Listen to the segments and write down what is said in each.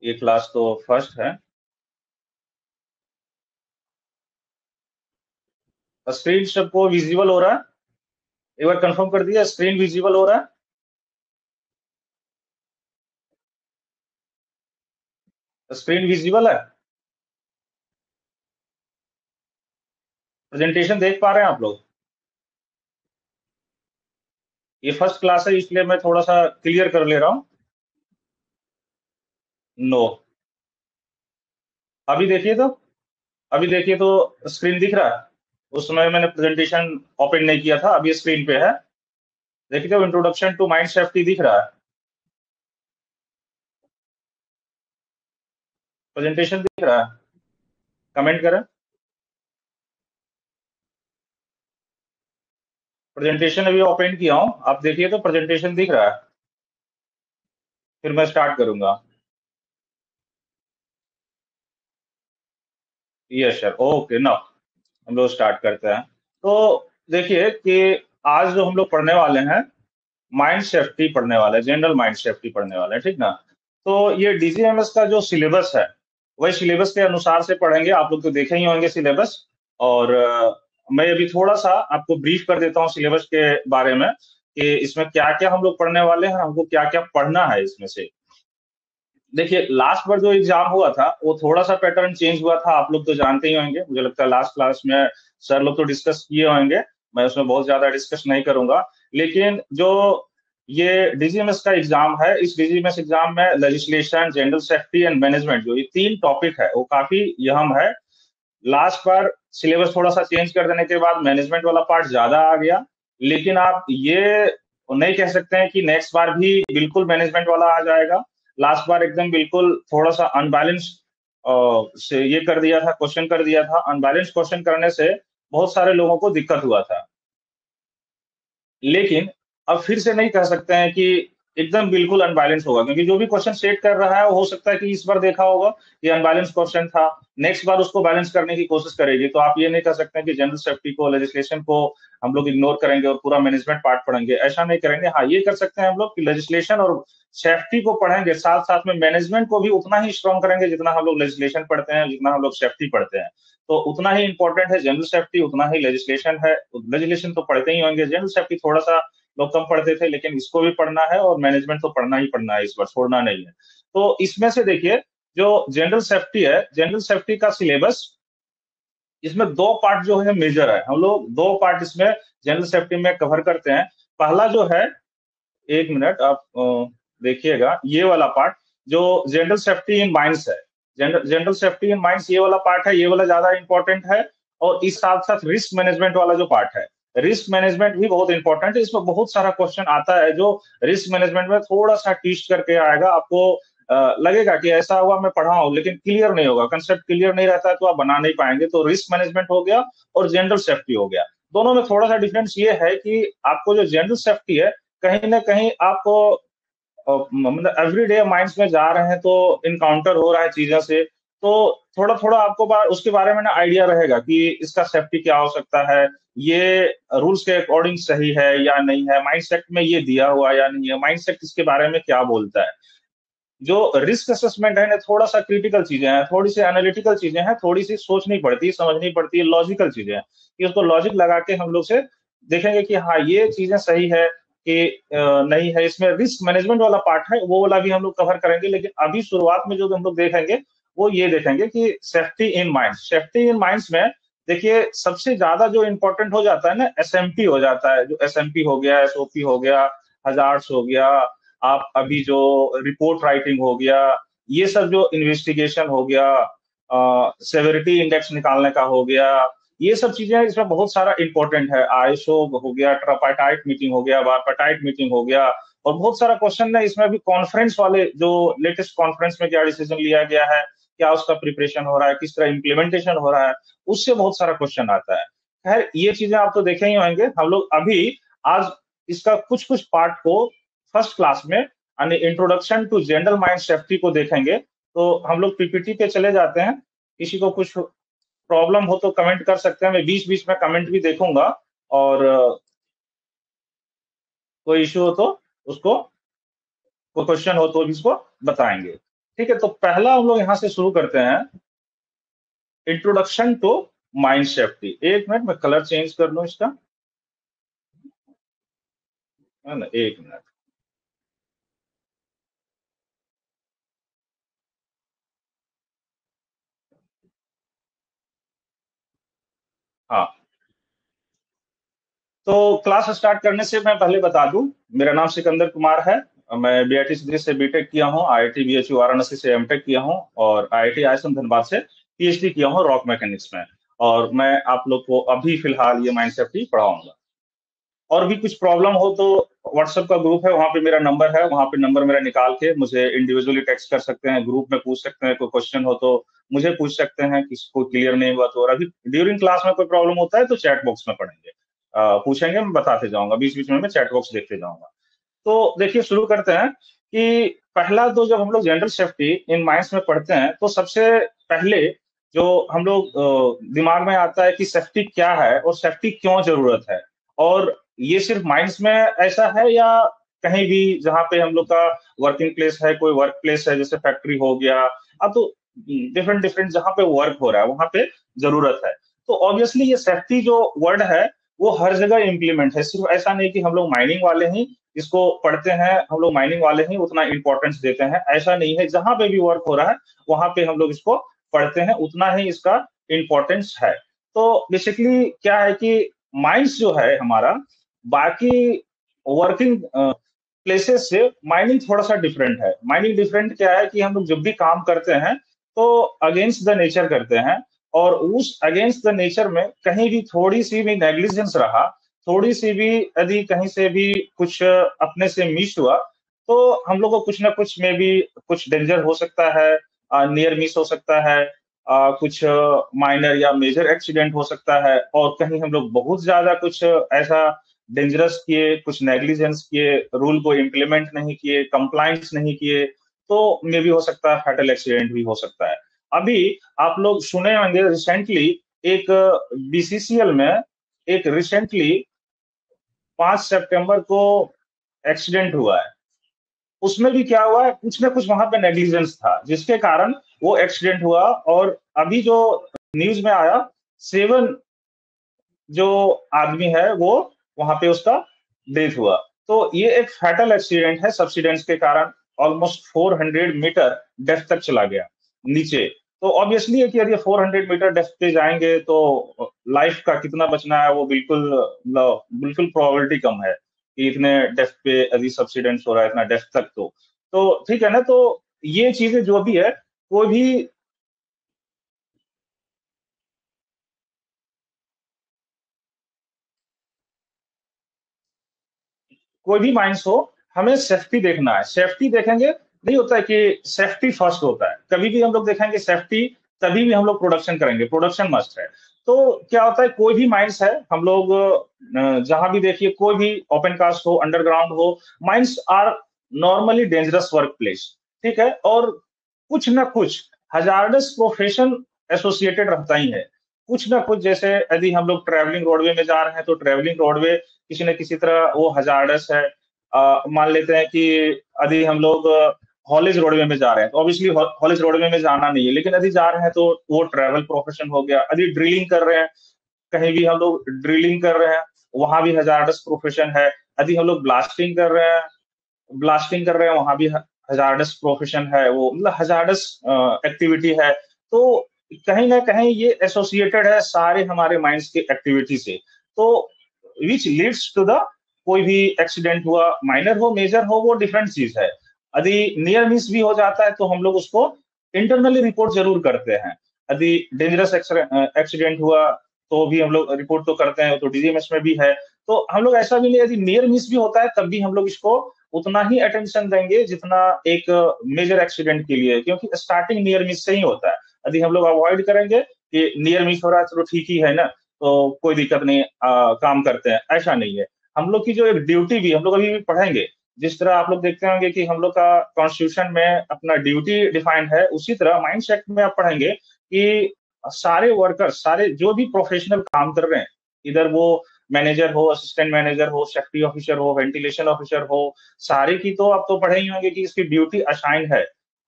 ये क्लास तो फर्स्ट है। स्क्रीन सबको विजिबल हो रहा है? एक बार कंफर्म कर दिया, स्क्रीन विजिबल हो रहा है? स्क्रीन विजिबल है? प्रेजेंटेशन देख पा रहे हैं आप लोग? ये फर्स्ट क्लास है इसलिए मैं थोड़ा सा क्लियर कर ले रहा हूँ। नो। अभी देखिए तो, अभी देखिए तो स्क्रीन दिख रहा है। उस समय मैंने प्रेजेंटेशन ओपन नहीं किया था, अभी स्क्रीन पे है। देखिए तो इंट्रोडक्शन टू माइंड सेफ्टी दिख रहा है। प्रेजेंटेशन दिख रहा है? कमेंट करें। प्रेजेंटेशन अभी ओपन किया हूँ, आप देखिए तो प्रेजेंटेशन दिख रहा है। फिर मैं स्टार्ट करूंगा। यस सर, ओके नाउ हम लोग स्टार्ट करते हैं। तो देखिए कि आज जो हम लोग पढ़ने वाले हैं, माइंड सेफ्टी पढ़ने वाले हैं, जनरल माइंड सेफ्टी पढ़ने वाले हैं, ठीक ना? तो ये डीजीएमएस का जो सिलेबस है, वही सिलेबस के अनुसार से पढ़ेंगे। आप लोग तो देखे ही होंगे सिलेबस। और मैं अभी थोड़ा सा आपको ब्रीफ कर देता हूँ सिलेबस के बारे में कि इसमें क्या क्या हम लोग पढ़ने वाले हैं, हमको क्या क्या पढ़ना है इसमें से। देखिए लास्ट बार जो एग्जाम हुआ था वो थोड़ा सा पैटर्न चेंज हुआ था, आप लोग तो जानते ही होंगे। मुझे लगता है लास्ट क्लास में सर लोग तो डिस्कस किए होंगे, मैं उसमें बहुत ज्यादा डिस्कस नहीं करूंगा। लेकिन जो ये डीजीएमएस का एग्जाम है, इस डीजीएमएस एग्जाम में legislation, general safety and management, जो ये तीन टॉपिक है वो काफी अहम है। लास्ट बार सिलेबस थोड़ा सा चेंज कर देने के बाद मैनेजमेंट वाला पार्ट ज्यादा आ गया। लेकिन आप ये नहीं कह सकते हैं कि नेक्स्ट बार भी बिल्कुल मैनेजमेंट वाला आ जाएगा। लास्ट बार एकदम बिल्कुल थोड़ा सा अनबैलेंस से ये कर दिया था, क्वेश्चन कर दिया था। अनबैलेंस क्वेश्चन करने से बहुत सारे लोगों को दिक्कत हुआ था। लेकिन अब फिर से नहीं कह सकते हैं कि एकदम बिल्कुल अनबैलेंस होगा, क्योंकि जो भी क्वेश्चन सेट कर रहा है वो हो सकता है कि इस बार देखा होगा कि अनबैलेंस क्वेश्चन था, नेक्स्ट बार उसको बैलेंस करने की कोशिश करेगी। तो आप ये नहीं कह सकते हैं कि जनरल सेफ्टी को, लेजिस्लेशन को हम लोग इग्नोर करेंगे और पूरा मैनेजमेंट पार्ट पढ़ेंगे, ऐसा नहीं करेंगे। हाँ, ये कर सकते हैं हम लोग कि लेजिस्लेशन और सेफ्टी को पढ़ेंगे, साथ साथ में मैनेजमेंट को भी उतना ही स्ट्रॉन्ग करेंगे जितना हम लोग लेजिस्लेशन पढ़ते हैं, जितना हम लोग सेफ्टी पढ़ते हैं। तो उतना ही इंपॉर्टेंट है जनरल सेफ्टी, उतना ही लेजिस्लेशन है। लेजिस्लेशन तो पढ़ते ही होंगे, जनरल सेफ्टी थोड़ा सा लोग कम पढ़ते थे, लेकिन इसको भी पढ़ना है और मैनेजमेंट तो पढ़ना ही पढ़ना है, इस बार छोड़ना नहीं है। तो इसमें से देखिए, जो जनरल सेफ्टी है, जनरल सेफ्टी का सिलेबस, इसमें दो पार्ट जो है मेजर है। हम लोग दो पार्ट इसमें जनरल सेफ्टी में कवर करते हैं। पहला जो है, एक मिनट आप देखिएगा, ये वाला पार्ट जो जनरल सेफ्टी इन माइंस है, general general safety in mines, ये वाला पार्ट है, ये वाला ज्यादा इंपॉर्टेंट है। और इस साथ साथ रिस्क मैनेजमेंट वाला जो पार्ट है, रिस्क मैनेजमेंट भी बहुत इंपॉर्टेंट है। इसमें बहुत सारा क्वेश्चन आता है जो रिस्क मैनेजमेंट में थोड़ा सा ट्विस्ट करके आएगा। आपको लगेगा कि ऐसा हुआ, मैं पढ़ा हूं, लेकिन क्लियर नहीं होगा, कंसेप्ट क्लियर नहीं रहता है तो आप बना नहीं पाएंगे। तो रिस्क मैनेजमेंट हो गया और जनरल सेफ्टी हो गया। दोनों में थोड़ा सा डिफरेंस ये है कि आपको जो जनरल सेफ्टी है, कहीं ना कहीं आपको मतलब एवरीडे माइंड्स में जा रहे हैं तो इनकाउंटर हो रहा है चीजों से, तो थोड़ा थोड़ा आपको उसके बारे में ना आइडिया रहेगा कि इसका सेफ्टी क्या हो सकता है, ये रूल्स के अकॉर्डिंग सही है या नहीं है, माइंड सेट में ये दिया हुआ या नहीं है, माइंड सेट इसके बारे में क्या बोलता है। जो रिस्क असेसमेंट है ना, थोड़ा सा क्रिटिकल चीजें हैं, थोड़ी सी एनालिटिकल चीजें हैं, थोड़ी सी सोचनी पड़ती है, समझनी पड़ती है, लॉजिकल चीजें हैं कि उसको लॉजिक लगा के हम लोग से देखेंगे कि हाँ ये चीजें सही है कि नहीं है। इसमें रिस्क मैनेजमेंट वाला पार्ट है, वो वाला भी हम लोग कवर करेंगे। लेकिन अभी शुरुआत में जो हम लोग देखेंगे वो ये देखेंगे कि safety in mind, safety in minds में देखिए सबसे ज्यादा जो इंपॉर्टेंट हो जाता है ना, एसएमपी हो जाता है। जो एसएमपी हो गया, एसओपी हो गया, हजार्ड्स हो गया, आप अभी जो रिपोर्ट राइटिंग हो गया, ये सब जो इन्वेस्टिगेशन हो गया, सेवेरिटी इंडेक्स निकालने का हो गया, ये सब चीजें इसमें बहुत सारा इंपॉर्टेंट है। आईएसओ हो गया, ट्रापाटाइट मीटिंग हो गया, बारपाटाइट मीटिंग हो गया, और बहुत सारा क्वेश्चन है इसमें भी। कॉन्फ्रेंस वाले जो लेटेस्ट कॉन्फ्रेंस में क्या डिसीजन लिया गया है, क्या उसका प्रिपरेशन हो रहा है, किस तरह इम्प्लीमेंटेशन हो रहा है, उससे बहुत सारा क्वेश्चन आता है। खैर ये चीजें आप तो देखे ही होंगे। हम लोग अभी आज इसका कुछ कुछ पार्ट को फर्स्ट क्लास में यानी introduction to general mine safety को देखेंगे। तो हम लोग पीपीटी पे चले जाते हैं। किसी को कुछ प्रॉब्लम हो तो कमेंट कर सकते हैं, मैं बीच बीच में कमेंट भी देखूंगा। और कोई इश्यू हो तो उसको, कोई क्वेश्चन हो तो भी इसको बताएंगे। ठीक है, तो पहला हम लोग यहाँ से शुरू करते हैं, इंट्रोडक्शन टू माइंड सेफ्टी। एक मिनट मैं कलर चेंज कर लूं इसका, है ना, एक मिनट। हाँ, तो क्लास स्टार्ट करने से मैं पहले बता दूं, मेरा नाम सिकंदर कुमार है। मैं बीआईटी सिद्धि से बीटेक किया हूँ, आईआईटी बीएचयू वाराणसी से एमटेक किया हूँ, और आईआईटी आईएसएम धनबाद से पीएचडी किया हूँ रॉक मैकेनिक्स में। और मैं आप लोग को अभी फिलहाल ये माइंड सेफ्टी पढ़ाऊंगा। और भी कुछ प्रॉब्लम हो तो व्हाट्सएप का ग्रुप है, वहां पे मेरा नंबर है, वहां पे नंबर मेरा निकाल के मुझे इंडिविजुअली टेक्स्ट कर सकते हैं, ग्रुप में पूछ सकते हैं, कोई क्वेश्चन हो तो मुझे पूछ सकते हैं, किसको क्लियर नहीं हुआ तो। और अभी ड्यूरिंग क्लास में कोई प्रॉब्लम होता है तो चैट बॉक्स में पढ़ेंगे, पूछेंगे, मैं बताते जाऊंगा, बीच बीच में मैं चैट बॉक्स देखते जाऊंगा। तो देखिए शुरू करते हैं कि पहला तो जब हम लोग जनरल सेफ्टी इन माइंस में पढ़ते हैं तो सबसे पहले जो हम लोग दिमाग में आता है कि सेफ्टी क्या है और सेफ्टी क्यों जरूरत है। और ये सिर्फ माइंस में ऐसा है या कहीं भी जहाँ पे हम लोग का वर्किंग प्लेस है, कोई वर्क प्लेस है जैसे फैक्ट्री हो गया, अब तो डिफरेंट डिफरेंट जहाँ पे वर्क हो रहा है वहां पे जरूरत है। तो ऑब्वियसली ये सेफ्टी जो वर्ड है वो हर जगह इम्प्लीमेंट है, सिर्फ ऐसा नहीं कि हम लोग माइनिंग वाले ही इसको पढ़ते हैं, हम लोग माइनिंग वाले ही उतना इंपॉर्टेंस देते हैं, ऐसा नहीं है। जहां पे भी वर्क हो रहा है वहां पे हम लोग इसको पढ़ते हैं, उतना ही इसका इंपॉर्टेंस है। तो बेसिकली क्या है कि माइंस जो है हमारा, बाकी वर्किंग प्लेसेस से माइनिंग थोड़ा सा डिफरेंट है। माइनिंग डिफरेंट क्या है कि हम लोग जब भी काम करते हैं तो अगेंस्ट द नेचर करते हैं, और उस अगेंस्ट द नेचर में कहीं भी थोड़ी सी भी नेग्लिजेंस रहा, थोड़ी सी भी यदि कहीं से भी कुछ अपने से मिस हुआ, तो हम लोग को कुछ ना कुछ में भी कुछ डेंजर हो सकता है, नियर मिस हो सकता है, कुछ माइनर या मेजर एक्सीडेंट हो सकता है। और कहीं हम लोग बहुत ज्यादा कुछ ऐसा डेंजरस किए, कुछ नेग्लिजेंस किए, रूल को इम्प्लीमेंट नहीं किए, कंप्लायंस नहीं किए, तो मे भी हो सकता है फैटल एक्सीडेंट भी हो सकता है। अभी आप लोग सुने होंगे रिसेंटली एक बीसीसीएल में एक रिसेंटली 5 सितंबर को एक्सीडेंट हुआ है। उसमें भी क्या हुआ है, कुछ ना कुछ वहां पे नेग्लिजेंस था जिसके कारण वो एक्सीडेंट हुआ। और अभी जो न्यूज में आया, 7 जो आदमी है वो वहां पे उसका डेथ हुआ। तो ये एक फैटल एक्सीडेंट है, सब्सिडेंस के कारण ऑलमोस्ट 400 मीटर डेप्थ तक चला गया नीचे। तो ऑब्वियसली है कि यदि 400 मीटर डेप्थ पे जाएंगे तो लाइफ का कितना बचना है वो बिल्कुल बिल्कुल प्रोबेबिलिटी कम है कि इतने डेप्थ पे यदि सब्सिडेंस हो रहा है इतना डेप्थ तक। तो ठीक है ना, तो ये चीजें जो भी है, कोई भी कोई भी माइंस हो, हमें सेफ्टी देखना है। सेफ्टी देखेंगे, नहीं होता है कि सेफ्टी फर्स्ट होता है, कभी भी हम लोग देखेंगे सेफ्टी, तभी भी हम लोग प्रोडक्शन करेंगे, प्रोडक्शन मस्ट है। तो क्या होता है, कोई भी माइंस है, हम लोग जहां भी देखिए, कोई भी ओपन कास्ट हो, अंडरग्राउंड हो, mines are normally dangerous work place. ठीक है, और कुछ ना कुछ हजार्डस प्रोफेशन एसोसिएटेड रहता ही है। कुछ ना कुछ, जैसे यदि हम लोग ट्रेवलिंग रोडवे में जा रहे हैं तो ट्रेवलिंग रोडवे किसी न किसी तरह वो हजार्डस है। मान लेते हैं कि यदि हम लोग हॉलेज रोडवे में जा रहे हैं तो ऑब्वियसली हॉलेज रोडवे में जाना नहीं है, लेकिन यदि जा रहे हैं तो वो ट्रैवल प्रोफेशन हो गया। यदि ड्रिलिंग कर रहे हैं, कहीं भी हम लोग ड्रिलिंग कर रहे हैं, वहां भी हजार्डस प्रोफेशन है। यदि हम लोग ब्लास्टिंग कर रहे हैं वहां भी हजार्डस प्रोफेशन है, वो मतलब हजार्डस एक्टिविटी है। तो कहीं ना कहीं ये एसोसिएटेड है सारे हमारे माइंड्स की एक्टिविटी से। तो विच लीड्स टू द, कोई भी एक्सीडेंट हुआ, माइनर हो मेजर हो वो डिफरेंट चीज है। यदि नियर मिस भी हो जाता है तो हम लोग उसको इंटरनली रिपोर्ट जरूर करते हैं। यदि डेंजरस एक्सीडेंट हुआ तो भी हम लोग रिपोर्ट तो करते हैं, तो डीजीएमएस में भी है। तो हम लोग ऐसा भी नहीं, यदि नियर मिस भी होता है तब भी हम लोग इसको उतना ही अटेंशन देंगे जितना एक मेजर एक्सीडेंट के लिए, क्योंकि स्टार्टिंग नियर मिस से ही होता है। यदि हम लोग अवॉइड करेंगे कि नियर मिस हो रहा है चलो ठीक ही है ना, तो कोई दिक्कत नहीं, काम करते हैं, ऐसा नहीं है। हम लोग की जो एक ड्यूटी भी हम लोग अभी भी पढ़ेंगे, जिस तरह आप लोग देखते होंगे कि हम लोग का कॉन्स्टिट्यूशन में अपना ड्यूटी डिफाइंड है, उसी तरह माइंड सेट में आप पढ़ेंगे कि सारे वर्कर्स, सारे जो भी प्रोफेशनल काम कर रहे हैं, इधर वो मैनेजर हो, असिस्टेंट मैनेजर हो, सेफ्टी ऑफिसर हो, वेंटिलेशन ऑफिसर हो, सारे की तो आप तो पढ़े ही होंगे कि इसकी ड्यूटी असाइंड है।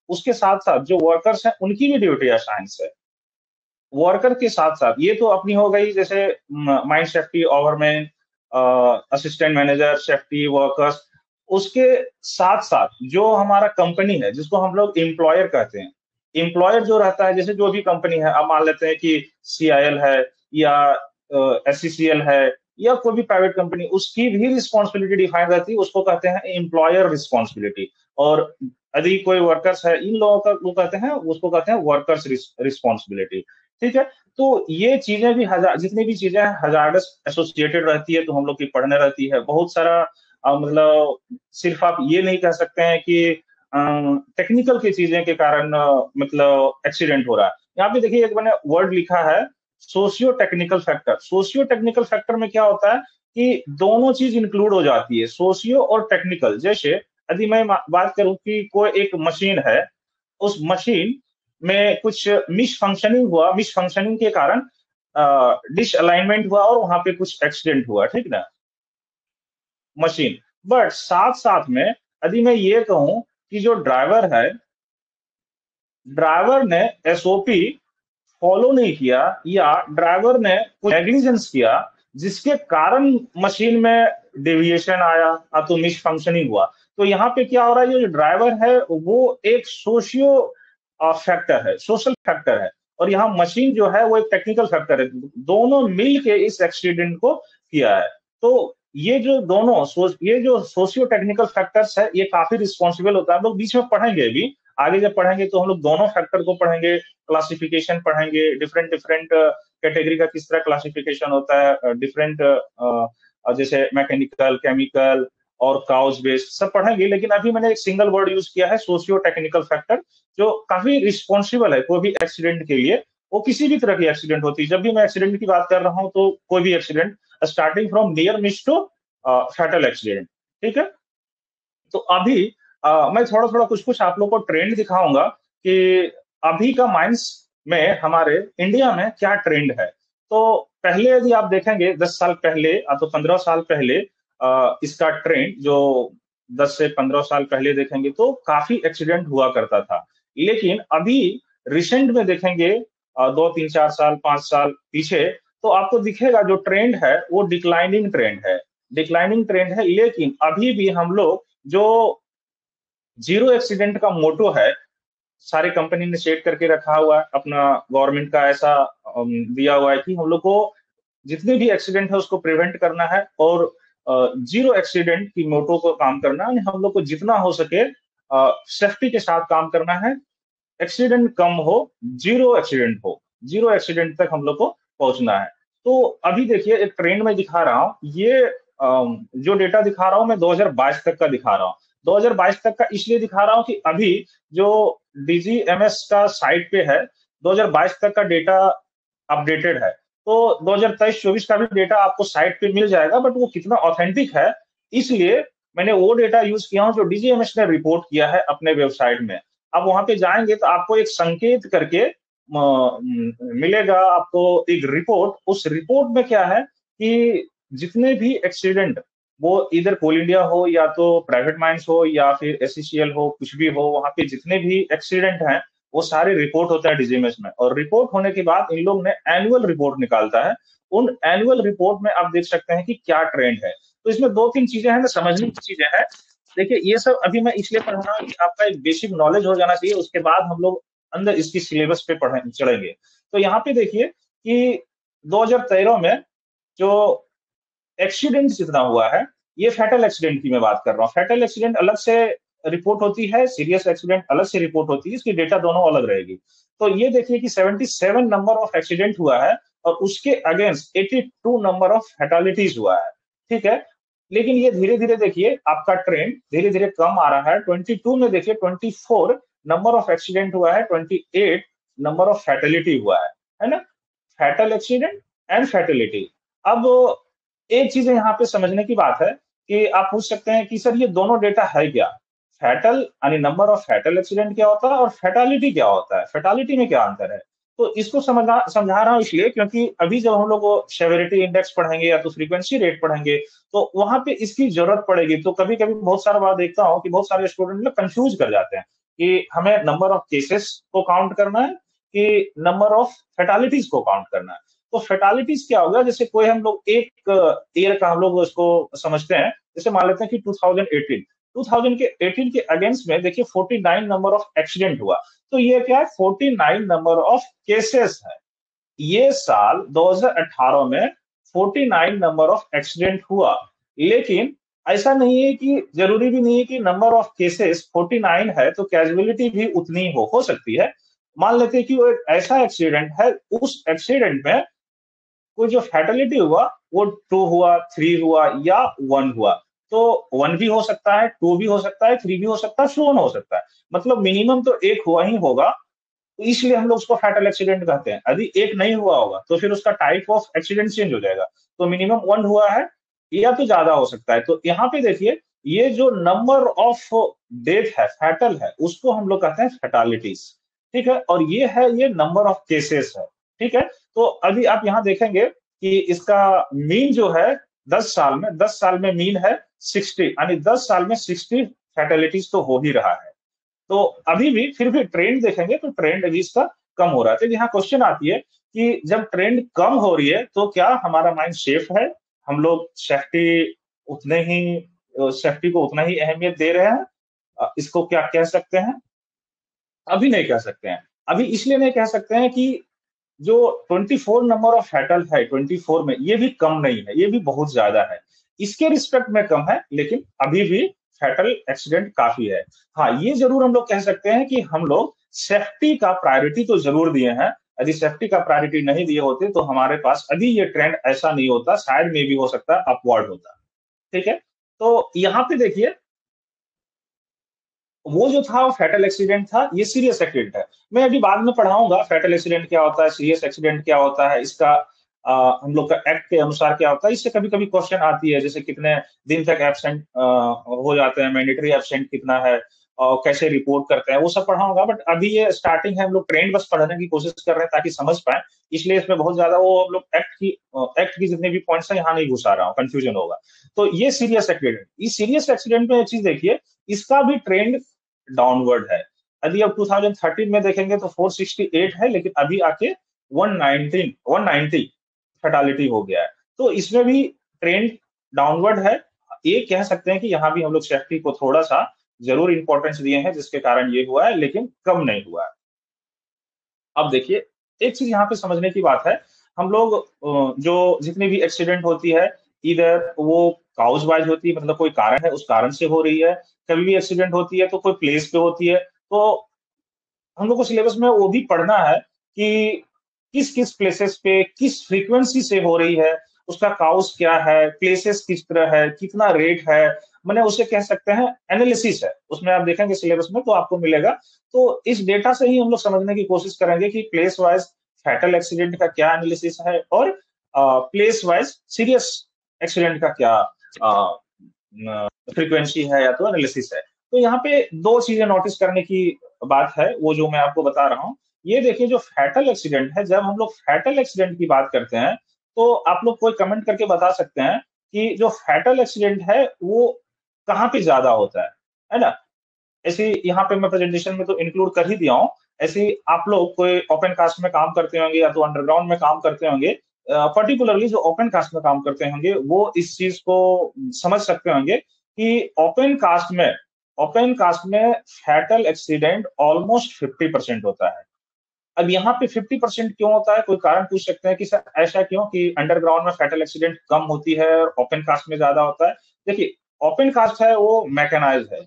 उसके साथ-साथ जो वर्कर्स हैं, उनकी भी ड्यूटी असाइंस है। वर्कर के साथ-साथ ये तो अपनी हो गई जैसे mine safety, ओवरमैन, assistant manager, safety workers. उसके साथ-साथ जो हमारा कंपनी है, जिसको हम लोग एम्प्लॉयर कहते हैं। एम्प्लॉयर जो रहता है, जैसे जो भी कंपनी है, अब मान लेते हैं कि सीआईएल है या एससीसीएल है या कोई भी प्राइवेट कंपनी, उसकी भी रिस्पॉन्सिबिलिटी डिफाइन रहती है, उसको कहते हैं एम्प्लॉयर रिस्पॉन्सिबिलिटी। और यदि कोई वर्कर्स है, इन लोगों का वो कहते हैं, उसको कहते हैं वर्कर्स रिस्पॉन्सिबिलिटी। ठीक है? तो ये चीज़ें भी जितनी भी चीज़ें हैं हज़ार्डस एसोसिएटेड रहती है, तो हम लोग की पढ़ने रहती है। बहुत सारा मतलब सिर्फ़ आप ये नहीं कह सकते हैं कि अ, टेक्निकल की चीज़ें के कारण मतलब एक्सीडेंट हो रहा है। यहाँ पे देखिए एक मैंने वर्ड लिखा है socio technical factor. Socio technical factor में क्या होता है कि दोनों चीज़ इंक्लूड हो जाती है, सोशियो और टेक्निकल। जैसे यदि मैं बात करूँ कि कोई एक मशीन है, उस मशीन में कुछ मिसफंक्शनिंग के कारण डिसअलाइनमेंट हुआ और वहां पे कुछ एक्सीडेंट हुआ, ठीक ना? मशीन। बट साथ-साथ में यदि मैं ये कहूँ कि जो ड्राइवर है, ड्राइवर ने एसओपी फॉलो नहीं किया या ड्राइवर ने कुछ नेग्लिजेंस किया, जिसके कारण मशीन में डेविएशन आया तो मिस फंक्शनिंग हुआ। तो यहाँ पे क्या हो रहा है, ये जो ड्राइवर है वो एक सोशियो फैक्टर है, सोशल फैक्टर है, और यहाँ मशीन जो है वो एक टेक्निकल फैक्टर है। दोनों मिल के इस एक्सीडेंट को किया है। तो ये जो सोशियो टेक्निकल फैक्टर्स है, ये काफी रिस्पॉन्सिबल होता है। हम लोग बीच में पढ़ेंगे भी, आगे जब पढ़ेंगे तो हम लोग दोनों फैक्टर को पढ़ेंगे, क्लासिफिकेशन पढ़ेंगे, डिफरेंट डिफरेंट कैटेगरी का किस तरह क्लासिफिकेशन होता है, डिफरेंट जैसे मैकेनिकल, केमिकल और काउज बेस्ड सब पढ़ेंगे। लेकिन अभी मैंने एक सिंगल वर्ड यूज किया है, सोशियो टेक्निकल फैक्टर, जो काफी रिस्पॉन्सिबल है कोई भी एक्सीडेंट के लिए। वो किसी भी तरह की एक्सीडेंट होती है, जब भी मैं एक्सीडेंट की बात कर रहा हूँ तो कोई भी accident, starting from near miss to fatal accident. ठीक है? तो अभी मैं थोड़ा-थोड़ा कुछ-कुछ आप लोग को ट्रेंड दिखाऊँगा कि अभी का माइंस में हमारे इंडिया में क्या ट्रेंड है। तो पहले यदि आप देखेंगे 10 साल पहले तो 15 साल पहले इसका ट्रेंड जो 10 से 15 साल पहले देखेंगे तो काफ़ी एक्सीडेंट हुआ करता था। लेकिन अभी रिसेंट में देखेंगे 2, 3, 4 साल, 5 साल पीछे, तो आपको दिखेगा जो ट्रेंड है वो डिक्लाइनिंग ट्रेंड है। डिक्लाइनिंग ट्रेंड है, लेकिन अभी भी हम लोग जो जीरो एक्सीडेंट का मोटो है, सारी कंपनी ने सेट करके रखा हुआ है, अपना गवर्नमेंट का ऐसा दिया हुआ है कि हम लोग को जितने भी एक्सीडेंट है उसको प्रिवेंट करना है और जीरो एक्सीडेंट की मोटो को काम करना है। हम लोग को जितना हो सके सेफ्टी के साथ काम करना है, एक्सीडेंट कम हो, जीरो एक्सीडेंट हो, जीरो एक्सीडेंट तक हम लोग को पहुंचना है। तो अभी देखिए एक ट्रेंड में दिखा रहा हूँ, ये जो डेटा दिखा रहा हूँ मैं 2022 तक का दिखा रहा हूँ। 2022 तक का इसलिए दिखा रहा हूँ कि अभी जो डीजीएमएस का साइट पे है, 2022 तक का डेटा अपडेटेड है। तो 2023-24 का भी डेटा आपको साइट पे मिल जाएगा, बट वो कितना ऑथेंटिक है, इसलिए मैंने वो डेटा यूज किया हूँ जो डीजीएमएस ने रिपोर्ट किया है अपने वेबसाइट में। आप वहां पे जाएंगे तो आपको एक संकेत करके मिलेगा, आपको एक रिपोर्ट। उस रिपोर्ट में क्या है कि जितने भी एक्सीडेंट, वो इधर कोल इंडिया हो या तो प्राइवेट माइंस हो या फिर एससीसीएल हो, कुछ भी हो, वहां पे जितने भी एक्सीडेंट हैं वो सारे रिपोर्ट होता है डीजीएमएस में। और रिपोर्ट होने के बाद इन लोग ने एनुअल रिपोर्ट निकालता है। उन एनुअल रिपोर्ट में आप देख सकते हैं कि क्या ट्रेंड है। तो इसमें दो तीन चीजें हैं ना, समझने की चीजें हैं। देखिए ये सब अभी मैं इसलिए पढ़ रहा हूँ कि आपका एक बेसिक नॉलेज हो जाना चाहिए, उसके बाद हम लोग अंदर इसकी सिलेबस पे पढ़े चढ़ेंगे। तो यहाँ पे देखिए कि 2013 में जो एक्सीडेंट जितना हुआ है, ये फैटल एक्सीडेंट की मैं बात कर रहा हूँ। फैटल एक्सीडेंट अलग से रिपोर्ट होती है, सीरियस एक्सीडेंट अलग से रिपोर्ट होती है, इसकी डेटा दोनों अलग रहेगी। तो ये देखिए कि 77 नंबर ऑफ एक्सीडेंट हुआ है और उसके अगेंस्ट 82 नंबर ऑफ फैटालिटीज हुआ है। ठीक है? लेकिन ये धीरे धीरे देखिए आपका ट्रेंड धीरे धीरे कम आ रहा है। 22 में देखिए 24 नंबर ऑफ एक्सीडेंट हुआ है, 28 नंबर ऑफ फैटेलिटी हुआ है ना? Fatal accident and fatality. अब एक चीज यहाँ पे समझने की बात है कि आप पूछ सकते हैं कि सर ये दोनों डेटा है क्या? फैटल यानी नंबर ऑफ फैटल एक्सीडेंट क्या होता है और फैटालिटी क्या होता है? फैटालिटी में क्या अंतर है? तो इसको समझा रहा हूँ इसलिए क्योंकि अभी जब हम लोग सेवेरिटी इंडेक्स पढ़ेंगे या तो फ्रीक्वेंसी रेट पढ़ेंगे, तो वहां पे इसकी जरूरत पड़ेगी। तो कभी कभी बहुत सारा बार देखता हूँ कि बहुत सारे स्टूडेंट ना कंफ्यूज कर जाते हैं। कि हमें नंबर ऑफ केसेस को काउंट करना है कि नंबर ऑफ फेटालिटीज को काउंट करना है। तो फेटालिटीज क्या होगा, जैसे कोई हम लोग एक ईयर का हम लोग उसको समझते हैं, जैसे मान लेते हैं कि 2018 के अगेंस्ट में देखिए 49 नंबर ऑफ एक्सीडेंट हुआ, तो ये क्या है, 49 नंबर ऑफ केसेस है। ये साल 2018 में 49 नंबर ऑफ एक्सीडेंट हुआ, लेकिन ऐसा नहीं है कि जरूरी भी नहीं है कि नंबर ऑफ केसेस 49 है तो कैजुअलिटी भी उतनी हो सकती है। मान लेते हैं कि वो एक ऐसा एक्सीडेंट है, उस एक्सीडेंट में कोई जो फैटेलिटी हुआ वो 2 हुआ, 3 हुआ या 1 हुआ। तो 1 भी हो सकता है, 2 भी हो सकता है, 3 भी हो सकता है, सो ऑन हो सकता है। मतलब मिनिमम तो एक हुआ ही होगा, तो इसलिए हम लोग उसको फैटल एक्सीडेंट कहते हैं। यदि एक नहीं हुआ होगा तो फिर उसका टाइप ऑफ एक्सीडेंट चेंज हो जाएगा। तो मिनिमम 1 हुआ है या तो ज्यादा हो सकता है। तो यहाँ पे देखिए, ये जो नंबर ऑफ डेथ है, फैटल है, उसको हम लोग कहते हैं फैटालिटीज। ठीक है, और ये है, ये नंबर ऑफ केसेस है। ठीक है, तो अभी आप यहाँ देखेंगे कि इसका मीन जो है 10 साल में मीन है 60, यानी 10 साल में 60 फैटेलिटीज तो हो ही रहा है। तो अभी भी फिर भी ट्रेंड देखेंगे तो ट्रेंड अभी इसका कम हो रहा है। तो यहाँ क्वेश्चन आती है कि जब ट्रेंड कम हो रही है तो क्या हमारा माइंड सेफ है, हम लोग सेफ्टी को उतना ही अहमियत दे रहे हैं? इसको क्या कह सकते हैं? अभी नहीं कह सकते हैं। अभी इसलिए नहीं कह सकते हैं कि जो 24 नंबर ऑफ फैटल है 24 में, ये भी कम नहीं है, ये भी बहुत ज्यादा है। इसके रिस्पेक्ट में कम है, लेकिन अभी भी फैटल एक्सीडेंट काफी है। हाँ, ये जरूर हम लोग कह सकते हैं कि हम लोग सेफ्टी का प्रायोरिटी तो जरूर दिए हैं। यदि सेफ्टी का प्रायोरिटी नहीं दिए होते तो हमारे पास अभी ये ट्रेंड ऐसा नहीं होता, शायद में भी हो सकता है अपवर्ड होता। ठीक है, तो यहाँ पे देखिए, वो जो था वो फैटल एक्सीडेंट था, ये सीरियस एक्सीडेंट है। मैं अभी बाद में पढ़ाऊंगा फैटल एक्सीडेंट क्या होता है, सीरियस एक्सीडेंट क्या होता है, इसका हम लोग का एक्ट के अनुसार क्या होता है। इससे कभी कभी क्वेश्चन आती है, जैसे कितने दिन तक एब्सेंट हो जाते हैं, मैंडेटरी एब्सेंट कितना है, और कैसे रिपोर्ट करते हैं, वो सब पढ़ाऊंगा। बट अभी ये स्टार्टिंग है, हम लोग ट्रेंड बस पढ़ने की कोशिश कर रहे हैं ताकि समझ पाए। इसलिए इसमें बहुत ज्यादा वो हम लोग एक्ट की जितने भी पॉइंट्स हैं यहाँ नहीं घुसा रहा हूँ, कंफ्यूजन होगा। तो ये सीरियस एक्सीडेंट, इस सीरियस एक्सीडेंट में एक चीज देखिए, इसका भी ट्रेंड डाउनवर्ड है। यदि अब 2013 में देखेंगे तो 468 है, लेकिन अभी आके 190 फैटालिटी हो गया है। तो इसमें भी ट्रेंड डाउनवर्ड है। ये कह सकते हैं कि यहाँ भी हम लोग सेफ्टी को थोड़ा सा जरूर इंपॉर्टेंस दिए हैं, जिसके कारण ये हुआ है, लेकिन कम नहीं हुआ है। अब देखिए, एक चीज यहाँ पे समझने की बात है, हम लोग जो जितनी भी एक्सीडेंट होती है, इधर वो काउज वाइज होती है, मतलब कोई कारण है, उस कारण से हो रही है। कभी भी एक्सीडेंट होती है तो कोई प्लेस पे होती है। तो हम लोग को सिलेबस में वो भी पढ़ना है कि किस किस प्लेसेस पे किस फ्रीक्वेंसी से हो रही है, उसका काउस क्या है, प्लेसेस किस तरह है, कितना रेट है। मैंने उसे कह सकते हैं एनालिसिस है, उसमें आप देखेंगे सिलेबस में तो आपको मिलेगा। तो इस डेटा से ही हम लोग समझने की कोशिश करेंगे कि प्लेस वाइज फैटल एक्सीडेंट का क्या एनालिसिस है, और प्लेस वाइज सीरियस एक्सीडेंट का क्या फ्रीक्वेंसी है या तो एनालिसिस है। तो यहाँ पे दो चीजें नोटिस करने की बात है, वो जो मैं आपको बता रहा हूँ। ये देखिए, जो फैटल एक्सीडेंट है, जब हम लोग फैटल एक्सीडेंट की बात करते हैं तो आप लोग कोई कमेंट करके बता सकते हैं कि जो फैटल एक्सीडेंट है वो कहाँ पे ज्यादा होता है ना? ऐसे यहाँ पे मैं प्रेजेंटेशन में तो इंक्लूड कर ही दिया हूँ। ऐसे ही आप लोग कोई ओपन कास्ट में काम करते होंगे या तो अंडरग्राउंड में काम करते होंगे, पर्टिकुलरली जो ओपन कास्ट में काम करते होंगे वो इस चीज को समझ सकते होंगे कि ओपन कास्ट में फैटल एक्सीडेंट ऑलमोस्ट 50% होता है। अब यहाँ पे 50% क्यों होता है, कोई कारण पूछ सकते हैं कि सर ऐसा क्यों कि अंडरग्राउंड में फैटल एक्सीडेंट कम होती है और ओपन कास्ट में ज्यादा होता है? देखिए, ओपन कास्ट है वो मैकेनाइज है।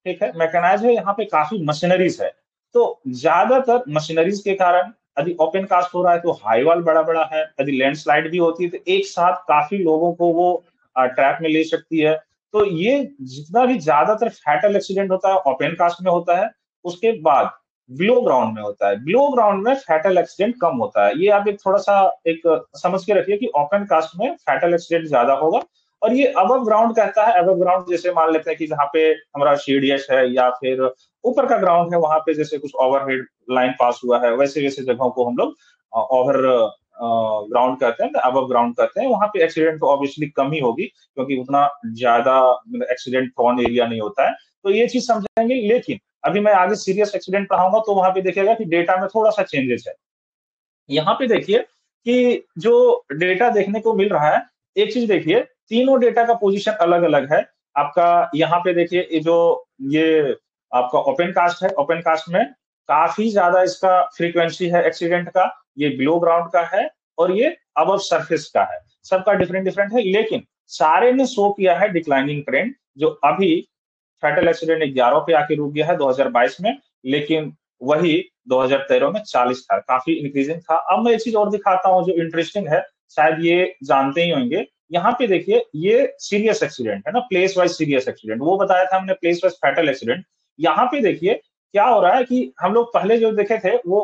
ठीक है, मैकेनाइज है, यहाँ पे काफी मशीनरीज है। तो ज्यादातर मशीनरीज के कारण यदि ओपन कास्ट हो रहा है तो हाई वॉल बड़ा बड़ा है, यदि लैंडस्लाइड भी होती है तो एक साथ काफी लोगों को वो ट्रैप में ले सकती है। तो ये जितना भी ज्यादातर फैटल एक्सीडेंट होता है ओपन कास्ट में होता है। उसके बाद बिलो ग्राउंड में होता है, बिलो ग्राउंड में फैटल एक्सीडेंट कम होता है। ये आप एक थोड़ा सा एक समझ के रखिए कि ओपन कास्ट में फैटल एक्सीडेंट ज्यादा होगा। और ये अबव ग्राउंड कहता है, अबव ग्राउंड जैसे मान लेते हैं कि जहाँ पे हमारा सीडीएस है या फिर ऊपर का ग्राउंड है, वहां पे जैसे कुछ ओवरहेड लाइन पास हुआ है, वैसे वैसे जगहों को हम लोग ओवर ग्राउंड कहते हैं, अबव ग्राउंड कहते हैं, वहां पे एक्सीडेंट तो ऑब्वियसली कम ही होगी, क्योंकि उतना ज्यादा एक्सीडेंट प्रोन एरिया नहीं होता है। तो ये चीज समझेंगे। लेकिन अभी मैं आगे सीरियस एक्सीडेंट पढ़ाऊंगा तो वहां पे देखिएगा कि डेटा में थोड़ा सा चेंजेस है। यहाँ पे देखिए कि जो डेटा देखने को मिल रहा है, एक चीज देखिए, तीनों डेटा का पोजीशन अलग अलग है। आपका यहाँ पे देखिए ये आपका ओपन कास्ट है। ओपन कास्ट में काफी ज्यादा इसका फ्रीक्वेंसी है एक्सीडेंट का। ये बिलो ग्राउंड का है और ये अबव सरफेस का है। सबका डिफरेंट डिफरेंट है, लेकिन सारे ने शो किया है डिक्लाइनिंग ट्रेंड। जो अभी फैटल एक्सीडेंट 11 पे आके रुक गया है 2022 में, लेकिन वही 2013 में 40 था, काफी इंक्रीजिंग था। अब मैं एक चीज और दिखाता हूँ जो इंटरेस्टिंग है, शायद ये जानते ही होंगे। यहाँ पे देखिए, ये सीरियस एक्सीडेंट है ना, प्लेस वाइज सीरियस एक्सीडेंट, वो बताया था हमने प्लेस वाइज फैटल एक्सीडेंट। यहाँ पे देखिए क्या हो रहा है कि हम लोग पहले जो देखे थे वो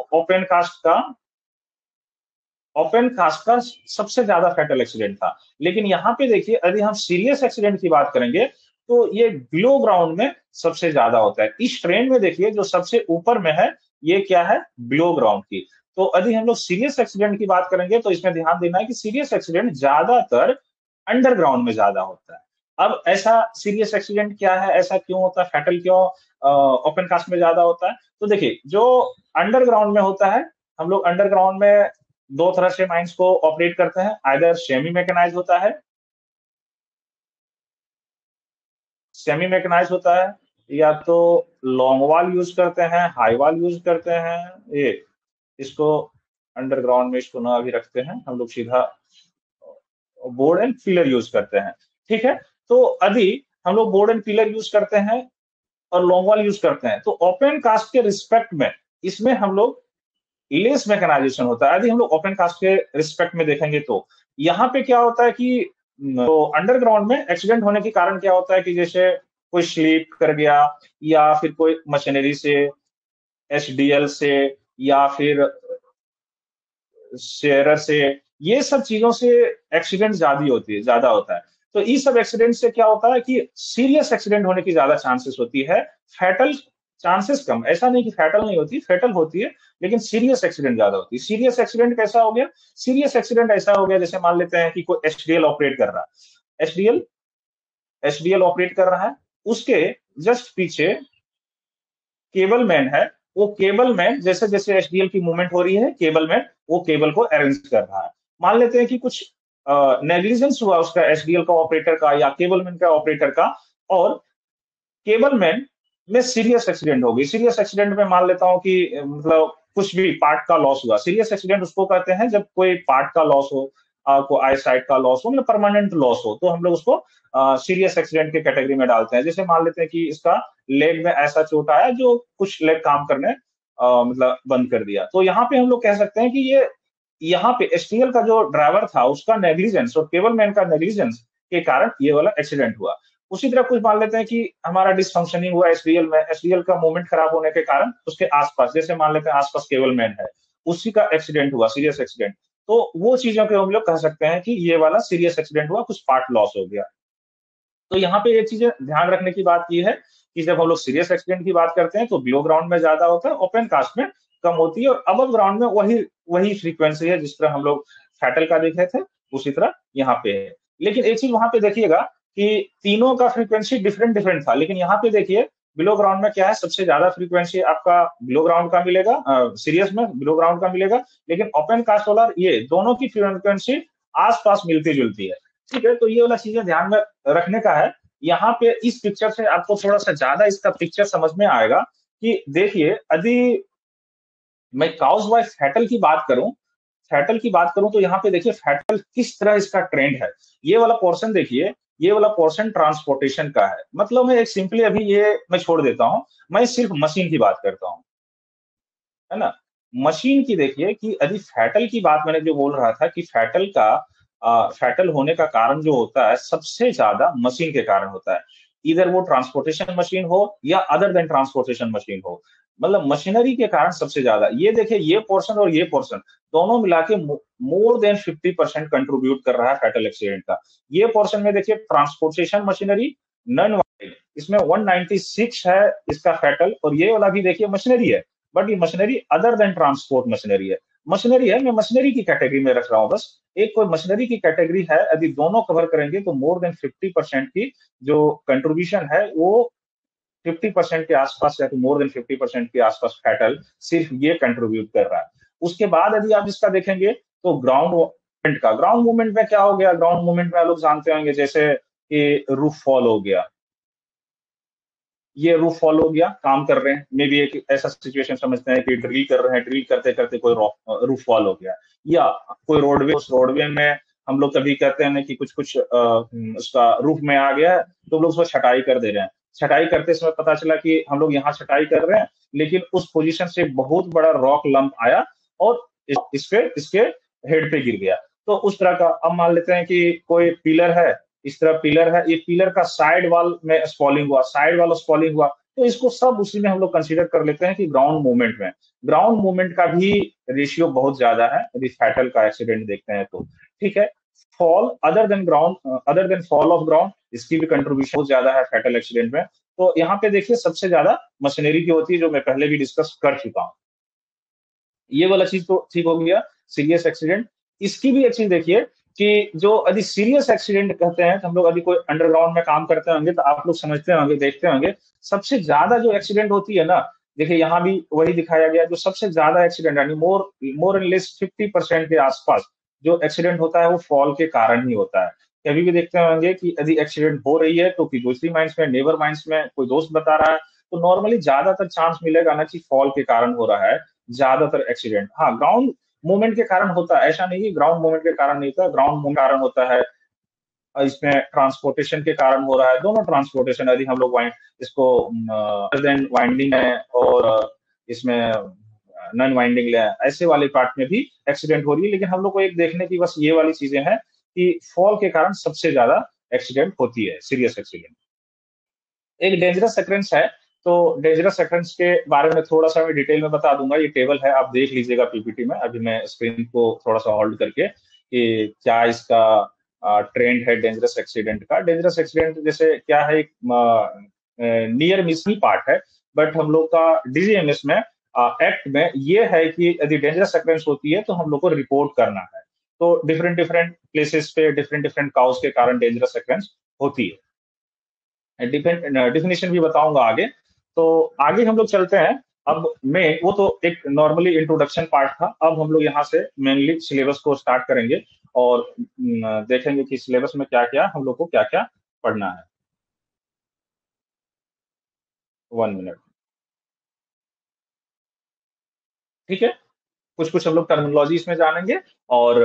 ओपन कास्ट का सबसे ज्यादा फैटल एक्सीडेंट था। लेकिन यहाँ पे देखिए, यदि हम सीरियस एक्सीडेंट की बात करेंगे तो ये बिलो ग्राउंड में सबसे ज्यादा होता है। इस ट्रेंड में देखिए जो सबसे ऊपर में है, ये क्या है, बिलो ग्राउंड की। तो यदि हम लोग सीरियस एक्सीडेंट की बात करेंगे तो इसमें ध्यान देना है कि सीरियस एक्सीडेंट ज्यादातर अंडरग्राउंड में ज्यादा होता है। अब ऐसा सीरियस एक्सीडेंट क्या है, ऐसा क्यों होता है, फैटल क्यों ओपन कास्ट में ज्यादा होता है? तो देखिए, जो अंडरग्राउंड में होता है, हम लोग अंडरग्राउंड में दो तरह से माइंस को ऑपरेट करते हैं। आइदर सेमी मैकेनाइज होता है, सेमी मैकेनाइज होता है, या तो लॉन्ग वाल यूज करते हैं, हाई वाल यूज करते हैं। ये इसको अंडरग्राउंड में इसको ना अभी रखते हैं, हम लोग सीधा बोर्ड एंड पिलर यूज करते हैं। ठीक है, तो यदि हम लोग बोर्ड एंड पिलर यूज करते हैं और लॉन्ग वाल यूज करते हैं, तो ओपन कास्ट के रिस्पेक्ट में इसमें हम लोग लेस मैकेनाइजेशन होता है। यदि हम लोग ओपन कास्ट के रिस्पेक्ट में देखेंगे तो यहाँ पे क्या होता है कि तो अंडरग्राउंड में एक्सीडेंट होने के कारण क्या होता है कि जैसे कोई स्लीप कर गया, या फिर कोई मशीनरी से, एचडीएल से, या फिर शेयरर से, ये सब चीजों से एक्सीडेंट ज्यादा होता है। तो इस सब एक्सीडेंट से क्या होता है कि सीरियस एक्सीडेंट होने की ज्यादा चांसेस होती है। फैटल चांसेस कम, ऐसा नहीं कि फैटल नहीं होती, फैटल होती है, लेकिन सीरियस एक्सीडेंट ज्यादा होती है। सीरियस एक्सीडेंट कैसा हो गया? सीरियस एक्सीडेंट ऐसा हो गया जैसे मान लेते हैं कि कोई एचडीएल ऑपरेट कर रहा है, एचडीएल ऑपरेट कर रहा है, उसके जस्ट पीछे केबल मैन है। वो केबल मैन जैसे जैसे एचडीएल की मूवमेंट हो रही है, केबल मैन वो केबल को अरेंज कर रहा है। मान लेते हैं कि कुछ नेग्लिजेंस हुआ उसका, एचडीएल का ऑपरेटर का या केबल मैन का ऑपरेटर का, और केबल मैन में सीरियस एक्सीडेंट हो गई। सीरियस एक्सीडेंट में मान लेता हूं कि मतलब कुछ भी पार्ट का लॉस हुआ। सीरियस एक्सीडेंट उसको कहते हैं जब कोई पार्ट का लॉस हो, को आई साइड का लॉस हो, मतलब परमानेंट लॉस हो, तो हम लोग उसको सीरियस एक्सीडेंट के कैटेगरी में डालते हैं। जैसे मान लेते हैं कि इसका लेग में ऐसा चोट आया जो कुछ लेग काम करने मतलब बंद कर दिया, तो यहाँ पे हम लोग कह सकते हैं कि ये यहाँ पे एचटीएल का जो ड्राइवर था उसका नेग्लिजेंस और केबल मैन का नेग्लिजेंस के कारण ये वाला एक्सीडेंट हुआ। उसी तरह कुछ मान लेते हैं कि हमारा डिसफंक्शनिंग हुआ एचडीएल में, एचडीएल का मूवमेंट खराब होने के कारण उसके आसपास, जैसे मान लेते हैं आसपास केबल मैन है, उसी का एक्सीडेंट हुआ, सीरियस एक्सीडेंट। तो वो चीजों के हम लोग कह सकते हैं कि ये वाला सीरियस एक्सीडेंट हुआ, कुछ पार्ट लॉस हो गया। तो यहाँ पे ये चीजें ध्यान रखने की बात ये है कि जब हम लोग सीरियस एक्सीडेंट की बात करते हैं तो बिलो ग्राउंड में ज्यादा होता है, ओपन कास्ट में कम होती है, और अबव ग्राउंड में वही वही फ्रीक्वेंसी है जिस तरह हम लोग फैटल का देखे थे, उसी तरह यहाँ पे है। लेकिन एक चीज वहां पे देखिएगा कि तीनों का फ्रीक्वेंसी डिफरेंट डिफरेंट था, लेकिन यहाँ पे देखिए बिलो ग्राउंड में क्या है, सबसे ज्यादा फ्रीक्वेंसी आपका बिलो ग्राउंड का मिलेगा, सीरियस में बिलो ग्राउंड का मिलेगा, लेकिन ओपन कास्ट वाला ये दोनों की फ्रीक्वेंसी आसपास मिलती जुलती है। ठीक है, तो ये वाला चीजें ध्यान में रखने का है। यहाँ पे इस पिक्चर से आपको थोड़ा सा ज्यादा इसका पिक्चर समझ में आएगा कि देखिए, यदि मैं काउस बाय फैटल की बात करूं तो यहाँ पे देखिए फैटल किस तरह इसका ट्रेंड है। ये वाला पोर्शन देखिए, ये वाला पोर्शन ट्रांसपोर्टेशन का है। मतलब मैं एक सिंपली अभी ये मैं छोड़ देता हूं, मैं सिर्फ मशीन की बात करता हूं, है ना। मशीन की देखिए कि यदि फैटल की बात मैंने जो बोल रहा था कि फैटल होने का कारण जो होता है सबसे ज्यादा मशीन के कारण होता है। इधर वो ट्रांसपोर्टेशन मशीन हो या अदर देन ट्रांसपोर्टेशन मशीन हो, मतलब मशीनरी के कारण सबसे ज्यादा। ये देखिए, ये पोर्शन और ये पोर्शन दोनों मिला के मोर देन 50% कंट्रीब्यूट कर रहा है फैटल एक्सीडेंट का। ये पोर्शन में देखिए ट्रांसपोर्टेशन मशीनरी, नन वाइड, इसमें 196 है इसका फैटल, और ये वाला भी देखिए मशीनरी है, बट ये machinery other than transport machinery है। मशीनरी है, मैं मशीनरी की कैटेगरी में रख रहा हूँ बस। एक कोई मशीनरी की कैटेगरी है, यदि दोनों कवर करेंगे तो मोर देन 50% की जो कंट्रीब्यूशन है वो 50% के आसपास या तो मोर देन 50% के आसपास फैटल सिर्फ ये कंट्रीब्यूट कर रहा है। उसके बाद यदि आप इसका देखेंगे तो ग्राउंड मूवमेंट में क्या हो गया, ग्राउंड मूवमेंट में आप लोग जानते होंगे जैसे कि रूफ फॉल हो गया, ये रूफ फॉल हो गया, काम कर रहे हैं, मे बी एक ऐसा सिचुएशन समझते हैं कि ड्रिल कर रहे हैं, ड्रिल करते करते कोई रूफ फॉल हो गया, या कोई रोडवे, उस रोडवे में हम लोग कभी कहते हैं ना कि कुछ कुछ उसका रूफ में आ गया है, तो लोग उसको छटाई कर दे रहे हैं। छटाई करते समय पता चला कि हम लोग यहाँ छटाई कर रहे हैं, लेकिन उस पोजीशन से बहुत बड़ा रॉक लंप आया और इसके हेड पे गिर गया। तो उस तरह का अब मान लेते हैं कि कोई पिलर है, इस तरह पिलर है, ये पिलर का साइड वॉल में स्पॉलिंग हुआ, साइड वॉल स्पॉलिंग हुआ, तो इसको सब उसी में हम लोग कंसीडर कर लेते हैं कि ग्राउंड मूवमेंट में। ग्राउंड मूवमेंट का भी रेशियो बहुत ज्यादा है यदि फैटल का एक्सीडेंट देखते हैं तो। ठीक है, fall other than fall of ground, इसकी भी कंट्रीब्यूशन बहुत ज्यादा है फैटल एक्सीडेंट में। तो यहाँ पे देखिए सबसे ज्यादा मशीनरी की होती है, जो मैं पहले भी डिस्कस कर चुका हूँ। ये वाला चीज तो ठीक हो गया, सीरियस एक्सीडेंट। इसकी भी एक चीज देखिए कि जो यदि सीरियस एक्सीडेंट कहते हैं, तो हम लोग यदि कोई अंडरग्राउंड में काम करते होंगे तो आप लोग समझते होंगे, देखते होंगे, सबसे ज्यादा जो एक्सीडेंट होती है ना, देखिए यहाँ भी वही दिखाया गया, जो सबसे ज्यादा एक्सीडेंट यानी मोर मोर एंड लेस 50% के आसपास जो एक्सीडेंट होता है वो फॉल के कारण ही होता है। कभी भी देखते होंगे कि यदि एक्सीडेंट हो रही है तो कि दूसरी माइंड्स में, नेबर माइंड्स में कोई दोस्त बता रहा है, तो नॉर्मली ज्यादातर चांस मिलेगा ना कि फॉल के कारण हो रहा है ज्यादातर एक्सीडेंट। हाँ, ग्राउंड मूवमेंट के कारण होता है, ऐसा नहीं कि ग्राउंड मूवमेंट के कारण नहीं होता, ग्राउंड मूवमेंट कारण होता है, इसमें ट्रांसपोर्टेशन के कारण हो रहा है, दोनों ट्रांसपोर्टेशन यदि हम लोग इसको देन वाइंडिंग है और इसमें नॉन वाइंडिंग ले ऐसे वाले पार्ट में भी एक्सीडेंट हो रही है, लेकिन हम लोग को एक देखने की बस ये वाली चीजें हैं कि फॉल के कारण सबसे ज्यादा एक्सीडेंट होती है, सीरियस एक्सीडेंट। एक डेंजरस अकरेंस है, तो डेंजरस अकरेंस के बारे में थोड़ा सा मैं डिटेल में बता दूंगा, ये टेबल है, आप देख लीजिएगा पीपीटी में, अभी मैं स्क्रीन को थोड़ा सा होल्ड करके कि क्या इसका ट्रेंड है डेंजरस एक्सीडेंट का। डेंजरस एक्सीडेंट जैसे क्या है, एक नियर मिस ही पार्ट है, बट हम लोग का डीजीएमएस में एक्ट में ये है कि यदि डेंजरस अकरेंस होती है तो हम लोग को रिपोर्ट करना है। तो डिफरेंट डिफरेंट प्लेसेस पे डिफरेंट डिफरेंट काउज के कारण डेंजरस अकरेंस होती है। डिफिनेशन भी बताऊंगा आगे। तो आगे हम लोग चलते हैं। अब मैं वो तो एक नॉर्मली इंट्रोडक्शन पार्ट था, अब हम लोग यहाँ से मेनली सिलेबस को स्टार्ट करेंगे और देखेंगे कि सिलेबस में क्या क्या हम लोग को क्या क्या पढ़ना है। 1 मिनट। ठीक है, कुछ कुछ हम लोग टर्मिनोलॉजी इसमें जानेंगे और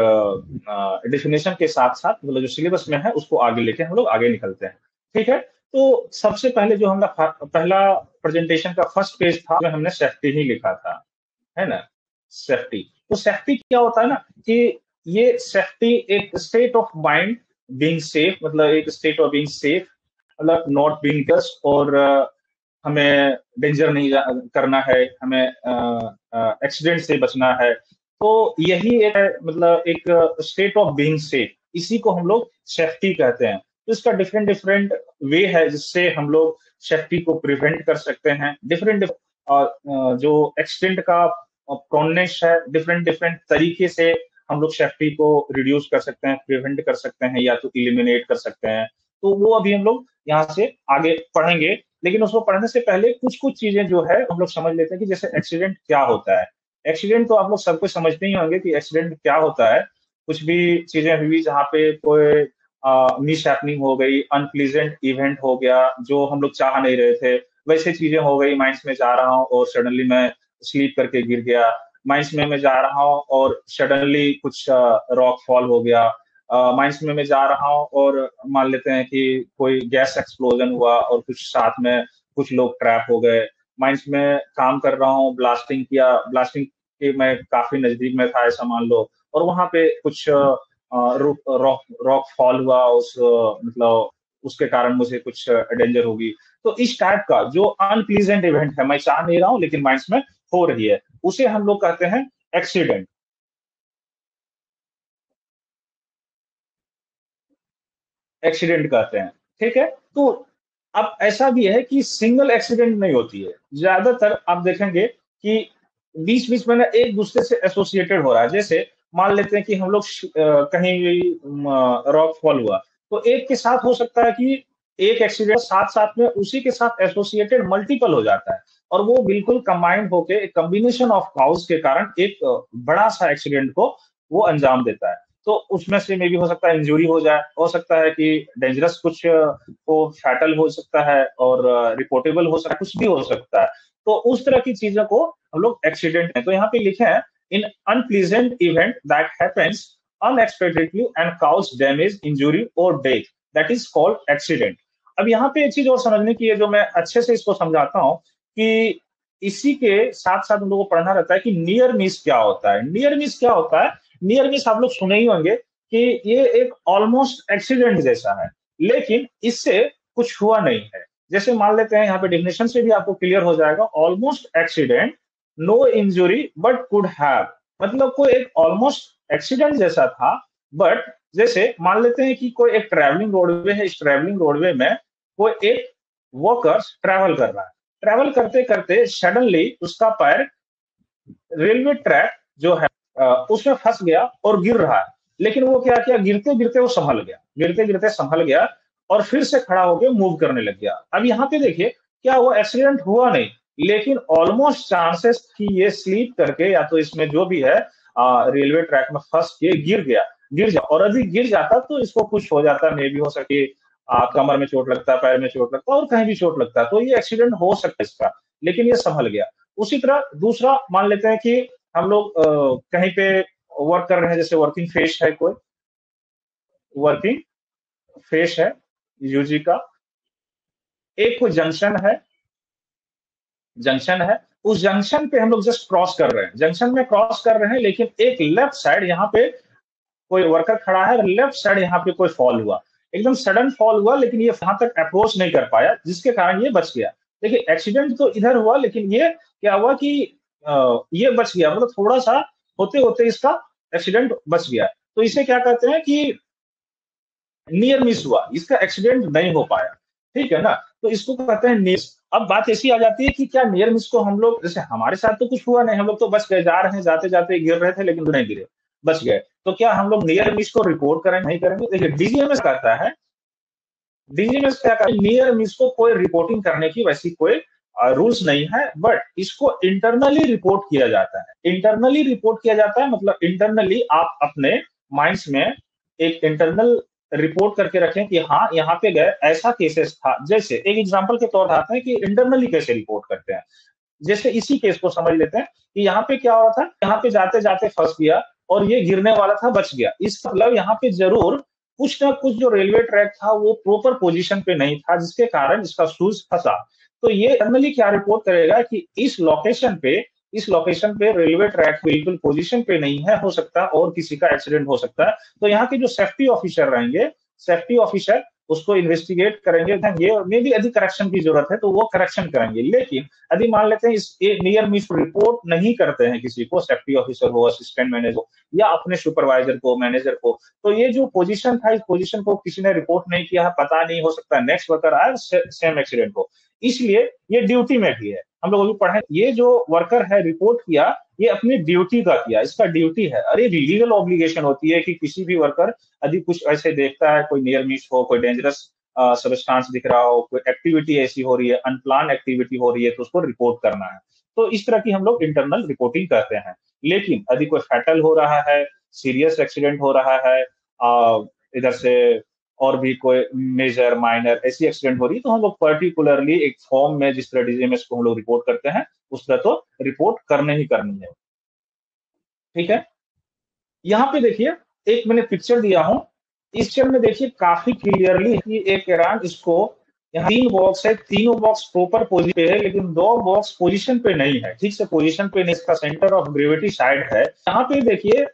डेफिनेशन के साथ साथ मतलब जो सिलेबस में है उसको आगे लेके हम लोग आगे निकलते हैं। ठीक है, तो सबसे पहले जो हमारा पहला प्रेजेंटेशन का फर्स्ट पेज था, जो हमने सेफ्टी ही लिखा था, है ना। सेफ्टी, तो सेफ्टी क्या होता है ना कि ये सेफ्टी एक state of mind being safe, मतलब एक स्टेट ऑफ बीइंग सेफ, मतलब नॉट बीइंग डस्ट, और हमें डेंजर नहीं करना है, हमें एक्सीडेंट से बचना है। तो यही एक मतलब एक स्टेट ऑफ बीइंग सेफ, इसी को हम लोग सेफ्टी कहते हैं। तो इसका डिफरेंट डिफरेंट वे है जिससे हम लोग सेफ्टी को प्रिवेंट कर सकते हैं। डिफरेंट जो एक्सीडेंट का प्रोनेस है, डिफरेंट डिफरेंट तरीके से हम लोग सेफ्टी को रिड्यूस कर सकते हैं, प्रिवेंट कर सकते हैं, या तो इलिमिनेट कर सकते हैं। तो वो अभी हम लोग यहाँ से आगे पढ़ेंगे, लेकिन उसको पढ़ने से पहले कुछ कुछ चीजें जो है हम लोग समझ लेते हैं कि जैसे एक्सीडेंट क्या होता है। एक्सीडेंट तो आप लोग सबको समझते ही होंगे कि एक्सीडेंट क्या होता है। कुछ भी चीजें हुई जहाँ पे कोई मिस हैपनिंग हो गई, अनप्लीजेंट इवेंट हो गया जो हम लोग चाह नहीं रहे थे, वैसे चीजें हो गई, माइंस में जा रहा हूँ और सडनली मैं स्लीप करके गिर गया, माइंस में मैं जा रहा हूँ और सडनली कुछ रॉक फॉल हो गया, माइंस में मैं जा रहा हूँ और मान लेते हैं कि कोई गैस एक्सप्लोजन हुआ और कुछ साथ में कुछ लोग ट्रैप हो गए, माइंस में काम कर रहा हूँ, ब्लास्टिंग किया, ब्लास्टिंग के मैं काफी नजदीक में था ऐसा मान लो, और वहां पे कुछ रॉक रॉक फॉल हुआ, उस मतलब उसके कारण मुझे कुछ डेंजर होगी। तो इस टाइप का जो अनप्लीजेंट इवेंट है, मैं चाह नहीं रहा हूँ लेकिन माइंड्स में हो रही है, उसे हम लोग कहते हैं एक्सीडेंट। एक्सीडेंट कहते हैं। ठीक है, तो अब ऐसा भी है कि सिंगल एक्सीडेंट नहीं होती है, ज्यादातर आप देखेंगे कि बीच बीच में ना एक दूसरे से एसोसिएटेड हो रहा है। जैसे मान लेते हैं कि हम लोग कहीं रॉक फॉल हुआ, तो एक के साथ हो सकता है कि एक एक्सीडेंट साथ साथ में उसी के साथ एसोसिएटेड मल्टीपल हो जाता है, और वो बिल्कुल कंबाइंड होके एक कॉम्बिनेशन ऑफ काउज के कारण एक बड़ा सा एक्सीडेंट को वो अंजाम देता है। तो उसमें से मे भी हो सकता है इंजरी हो जाए, हो सकता है कि डेंजरस कुछ वो फैटल हो सकता है, और रिपोर्टेबल हो सकता है, कुछ भी हो सकता है। तो उस तरह की चीजों को हम लोग एक्सीडेंट है। तो यहाँ पे लिखे हैं in unpleasant event that happens unexpectedly and causes damage, injury और death, that is called accident. अब यहाँ पे एक चीज और समझने की है, जो मैं अच्छे से इसको समझाता हूँ कि इसी के साथ साथ हम लोग को पढ़ना रहता है कि नियर मिस क्या होता है। नियर मिस क्या होता है? नियर मिस आप लोग सुने ही होंगे कि ये एक ऑलमोस्ट एक्सीडेंट जैसा है, लेकिन इससे कुछ हुआ नहीं है। जैसे मान लेते हैं, यहाँ पे डेफिनेशन से भी आपको क्लियर हो जाएगा, almost accident, no injury but could have, मतलब कोई एक ऑलमोस्ट एक्सीडेंट जैसा था, बट जैसे मान लेते हैं कि कोई एक ट्रैवलिंग रोडवे है, इस ट्रैवलिंग रोडवे में कोई एक वर्कर्स ट्रैवल कर रहा है, ट्रैवल करते करते सडनली उसका पैर रेलवे ट्रैक जो है उसमें फंस गया और गिर रहा है। लेकिन वो क्या किया, गिरते गिरते वो संभल गया, गिरते गिरते संभल गया और फिर से खड़ा होकर मूव करने लग गया। अब यहाँ पे देखिए, क्या वो एक्सीडेंट हुआ नहीं, लेकिन ऑलमोस्ट चांसेस कि ये स्लीप करके या तो इसमें जो भी है रेलवे ट्रैक में फंस के गिर गया, गिर जा, और यदि गिर जाता तो इसको कुछ हो जाता, मे भी हो सके कमर में चोट लगता, पैर में चोट लगता और कहीं भी चोट लगता, तो ये एक्सीडेंट हो सकता है इसका, लेकिन ये संभल गया। उसी तरह दूसरा मान लेते हैं कि हम लोग कहीं पे वर्क कर रहे हैं, जैसे वर्किंग फेस है, कोई वर्किंग फेस है यूजी का, एक कोई जंक्शन है, उस जंक्शन पे हम लोग जस्ट क्रॉस कर रहे हैं, जंक्शन में क्रॉस कर रहे हैं, लेकिन एक लेफ्ट साइड यहाँ पे कोई वर्कर खड़ा है, लेफ्ट साइड यहाँ पे कोई फॉल हुआ, एकदम सडन फॉल हुआ, लेकिन ये वहां तक अप्रोच नहीं कर पाया, जिसके कारण ये बच गया। देखिए, एक्सीडेंट तो इधर हुआ, लेकिन ये क्या हुआ कि ये बच गया, मतलब थोड़ा सा होते होते इसका एक्सीडेंट बच गया। तो इसे क्या कहते हैं कि नियर मिस हुआ, इसका एक्सीडेंट नहीं हो पाया, ठीक है ना। तो इसको कहते हैं नियर। अब बात ऐसी आ जाती है कि क्या नियर मिस को हम लोग, जैसे हमारे साथ तो कुछ हुआ नहीं, हम लोग तो बच गए, जा रहे हैं, जाते जाते गिर रहे थे लेकिन नहीं गिरे, बच गए, तो क्या हम लोग नियर मिस को रिपोर्ट करें, नहीं करेंगे? देखिए, डीजीएमएस कहता है, डीजीएमएस क्या कहता है, नियर मिस को कोई रिपोर्टिंग करने की वैसी कोई रूल्स नहीं है, बट इसको इंटरनली रिपोर्ट किया जाता है। इंटरनली रिपोर्ट किया जाता है मतलब इंटरनली आप अपने माइंड्स में एक इंटरनल रिपोर्ट करके रखें कि हाँ, यहाँ पे गए, ऐसा केसेस था। जैसे एक एग्जांपल के तौर पर आते हैं कि इंटरनली कैसे रिपोर्ट करते हैं। जैसे इसी केस को समझ लेते हैं कि यहाँ पे क्या हो रहा था, यहाँ पे जाते जाते फंस गया और ये गिरने वाला था, बच गया। इसका मतलब यहाँ पे जरूर कुछ ना कुछ जो रेलवे ट्रैक था वो प्रॉपर पोजीशन पे नहीं था, जिसके कारण इसका शूज फंसा। तो ये जनरली क्या रिपोर्ट करेगा कि इस लोकेशन पे रेलवे ट्रैक बिल्कुल पोजीशन पे नहीं है, हो सकता है और किसी का एक्सीडेंट हो सकता है। तो यहाँ के जो सेफ्टी ऑफिसर रहेंगे, सेफ्टी ऑफिसर उसको इन्वेस्टिगेट करेंगे, ये मे भी यदि करेक्शन की जरूरत है तो वो करेक्शन करेंगे। लेकिन यदि मान लेते हैं इस नियर मिस रिपोर्ट नहीं करते हैं किसी को, सेफ्टी ऑफिसर हो, असिस्टेंट मैनेजर हो, या अपने सुपरवाइजर को, मैनेजर को, तो ये जो पोजीशन था, इस पोजीशन को किसी ने रिपोर्ट नहीं किया है, पता नहीं, हो सकता है नेक्स्ट वर्कर आए सेम एक्सीडेंट हो। इसलिए ये ड्यूटी में भी है, हम लोग अभी पढ़े, ये जो वर्कर है रिपोर्ट किया, ये अपनी ड्यूटी का किया, इसका ड्यूटी है। अरे लीगल ऑब्लिगेशन होती है कि किसी भी वर्कर यदि कुछ ऐसे देखता है, कोई नियर मिस हो, कोई डेंजरस सबस्टांस दिख रहा हो, कोई एक्टिविटी ऐसी हो रही है, अनप्लान एक्टिविटी हो रही है, तो उसको रिपोर्ट करना है। तो इस तरह की हम लोग इंटरनल रिपोर्टिंग करते हैं। लेकिन यदि कोई फैटल हो रहा है, सीरियस एक्सीडेंट हो रहा है, इधर से और भी कोई मेजर माइनर ऐसी एक्सीडेंट हो रही है, तो हम लोग पर्टिकुलरली एक फॉर्म में जिस तरह डीजीएमएस को हम लोग रिपोर्ट करते हैं, उस तरह तो रिपोर्ट करने ही करनी है, ठीक है। यहाँ पे देखिए, एक मैंने पिक्चर दिया हूं, इस पिक्चर में देखिए काफी क्लियरली कि एक एरान इसको, यहाँ 3 बॉक्स है, तीनों बॉक्स प्रॉपर पोजीशन पे है, लेकिन 2 बॉक्स पोजीशन पे नहीं है, ठीक से पोजीशन पे नहीं, इसका सेंटर ऑफ ग्रेविटी साइड है। यहाँ पे देखिए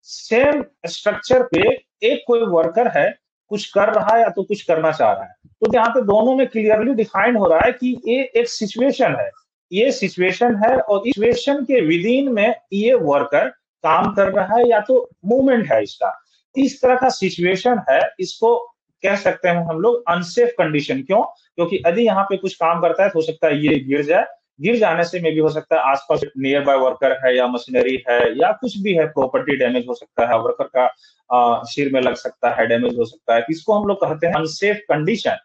सेम स्ट्रक्चर पे एक कोई वर्कर है, कुछ कर रहा है या तो कुछ करना चाह रहा है। तो यहाँ पे दोनों में क्लियरली डिफाइंड हो रहा है कि ये एक सिचुएशन है, ये सिचुएशन है, और इस सिचुएशन के विदिन में ये वर्कर काम कर रहा है या तो मूवमेंट है इसका। इस तरह का सिचुएशन है, इसको कह सकते हैं हम लोग अनसेफ कंडीशन। क्यों? क्योंकि यदि यहाँ पे कुछ काम करता है तो हो सकता है ये गिर जाए, गिर जाने से में भी हो सकता है आसपास नियर बाय वर्कर है या मशीनरी है या कुछ भी है, प्रॉपर्टी डैमेज हो सकता है, वर्कर का सिर में लग सकता है, डैमेज हो सकता है, इसको हम लोग कहते हैं अनसेफ कंडीशन।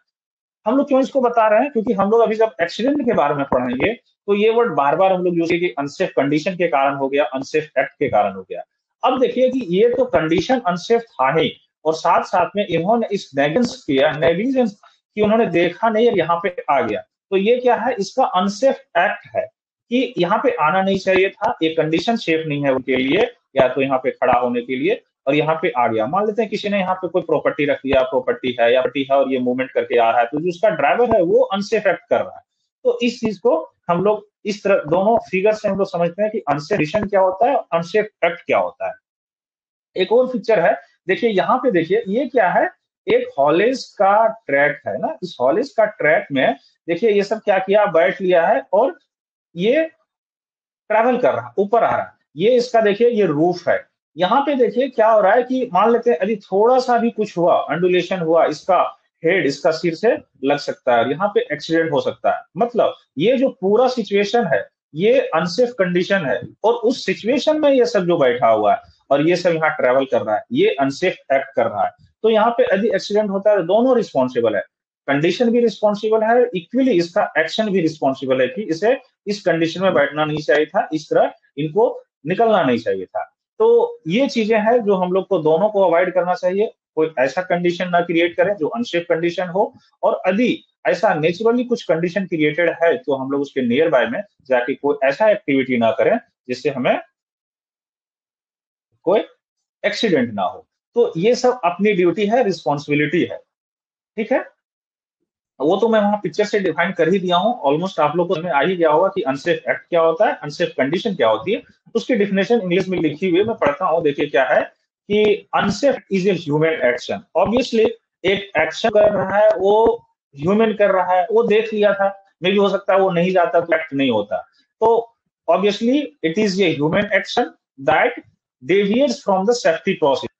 हम लोग क्यों इसको बता रहे हैं, क्योंकि हम लोग अभी जब एक्सीडेंट के बारे में पढ़ेंगे तो ये वर्ड बार बार हम लोग यूज करेंगे, अनसेफ कंडीशन के कारण हो गया, अनसेफ एक्ट के कारण हो गया। अब देखिए कि ये तो कंडीशन अनसेफ था ही, और साथ साथ में इन्होंने इस नेग्लिजेंस कि उन्होंने देखा नहीं और यहाँ पे आ गया, तो ये क्या है, इसका अनसेफ एक्ट है कि यहाँ पे आना नहीं चाहिए था, ये कंडीशन सेफ नहीं है उनके लिए, या तो यहाँ पे खड़ा होने के लिए, और यहाँ पे आ गया। मान लेते हैं किसी ने यहाँ पे कोई प्रॉपर्टी रख दिया, प्रॉपर्टी है या प्रॉपर्टी है और ये मूवमेंट करके आ रहा है, तो जो उसका ड्राइवर है वो अनसेफ एक्ट कर रहा है। तो इस चीज को हम लोग इस तरह दोनों फिगर से हम लोग समझते हैं कि अनसेफ कंडीशन क्या होता है, अनसेफ एक्ट क्या होता है। एक और पिक्चर है, देखिए यहाँ पे, देखिए ये क्या है, एक हॉलेज का ट्रैक है ना, इस हॉलेज का ट्रैक में देखिए ये सब क्या किया, बैठ लिया है और ये ट्रैवल कर रहा, ऊपर आ रहा है। ये इसका देखिए ये रूफ है। यहाँ पे देखिए क्या हो रहा है कि मान लेते हैं यदि थोड़ा सा भी कुछ हुआ, अंडुलेशन हुआ, इसका हेड इसका सिर से लग सकता है और यहाँ पे एक्सीडेंट हो सकता है। मतलब ये जो पूरा सिचुएशन है ये अनसेफ कंडीशन है, और उस सिचुएशन में ये सब जो बैठा हुआ है और ये सब यहाँ ट्रेवल कर रहा है, ये अनसेफ एक्ट कर रहा है। तो यहाँ पे यदि एक्सीडेंट होता है तो दोनों रिस्पॉन्सिबल है, कंडीशन भी रिस्पॉन्सिबल है, इक्वली इसका एक्शन भी रिस्पॉन्सिबल है कि इसे इस कंडीशन में बैठना नहीं चाहिए था, इस तरह इनको निकलना नहीं चाहिए था। तो ये चीजें हैं जो हम लोग को दोनों को अवॉइड करना चाहिए, कोई ऐसा कंडीशन ना क्रिएट करें जो अनसेफ कंडीशन हो, और यदि ऐसा नेचुरली कुछ कंडीशन क्रिएटेड है तो हम लोग उसके नियर बाय में जाके कोई ऐसा एक्टिविटी ना करें जिससे हमें कोई एक्सीडेंट ना हो। तो ये सब अपनी ड्यूटी है, रिस्पॉन्सिबिलिटी है, ठीक है। वो तो मैं वहां पिक्चर से डिफाइन कर ही दिया हूँ, ऑलमोस्ट आप लोग को समझ में आ ही गया होगा कि अनसेफ एक्ट क्या होता है, अनसेफ कंडीशन क्या होती है। उसकी डिफिनेशन इंग्लिश में लिखी हुई है, मैं पढ़ता हूँ, देखिए क्या है कि unsafe is a human action. Obviously एक एक्शन कर रहा है वो ह्यूमन कर रहा है, वो देख लिया था, मे भी हो सकता है वो नहीं जाता तो एक्ट नहीं होता। तो obviously it is a human action that deviates from the safety process.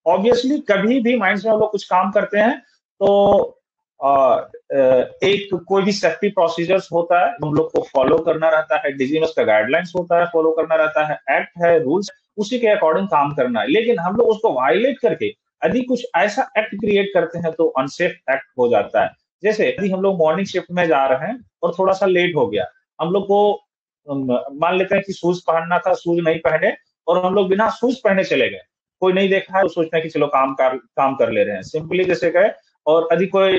Obviously कभी भी माइंड में हम लोग कुछ काम करते हैं तो एक कोई भी सेफ्टी प्रोसीजर्स होता है, हम लोग को फॉलो करना रहता है, डिजीएमएस का गाइडलाइंस होता है, फॉलो करना रहता है, एक्ट है, रूल्स, उसी के अकॉर्डिंग काम करना है। लेकिन हम लोग उसको वायलेट करके यदि कुछ ऐसा एक्ट क्रिएट करते हैं तो अनसेफ एक्ट हो जाता है। जैसे यदि हम लोग मॉर्निंग शिफ्ट में जा रहे हैं और थोड़ा सा लेट हो गया, हम लोग को मान लेते हैं कि शूज पहनना था, शूज नहीं पहने और हम लोग बिना शूज पहने चले गए, कोई नहीं देखा है तो सोचते हैं कि चलो काम कर ले रहे हैं, सिंपली जैसे गए। और यदि कोई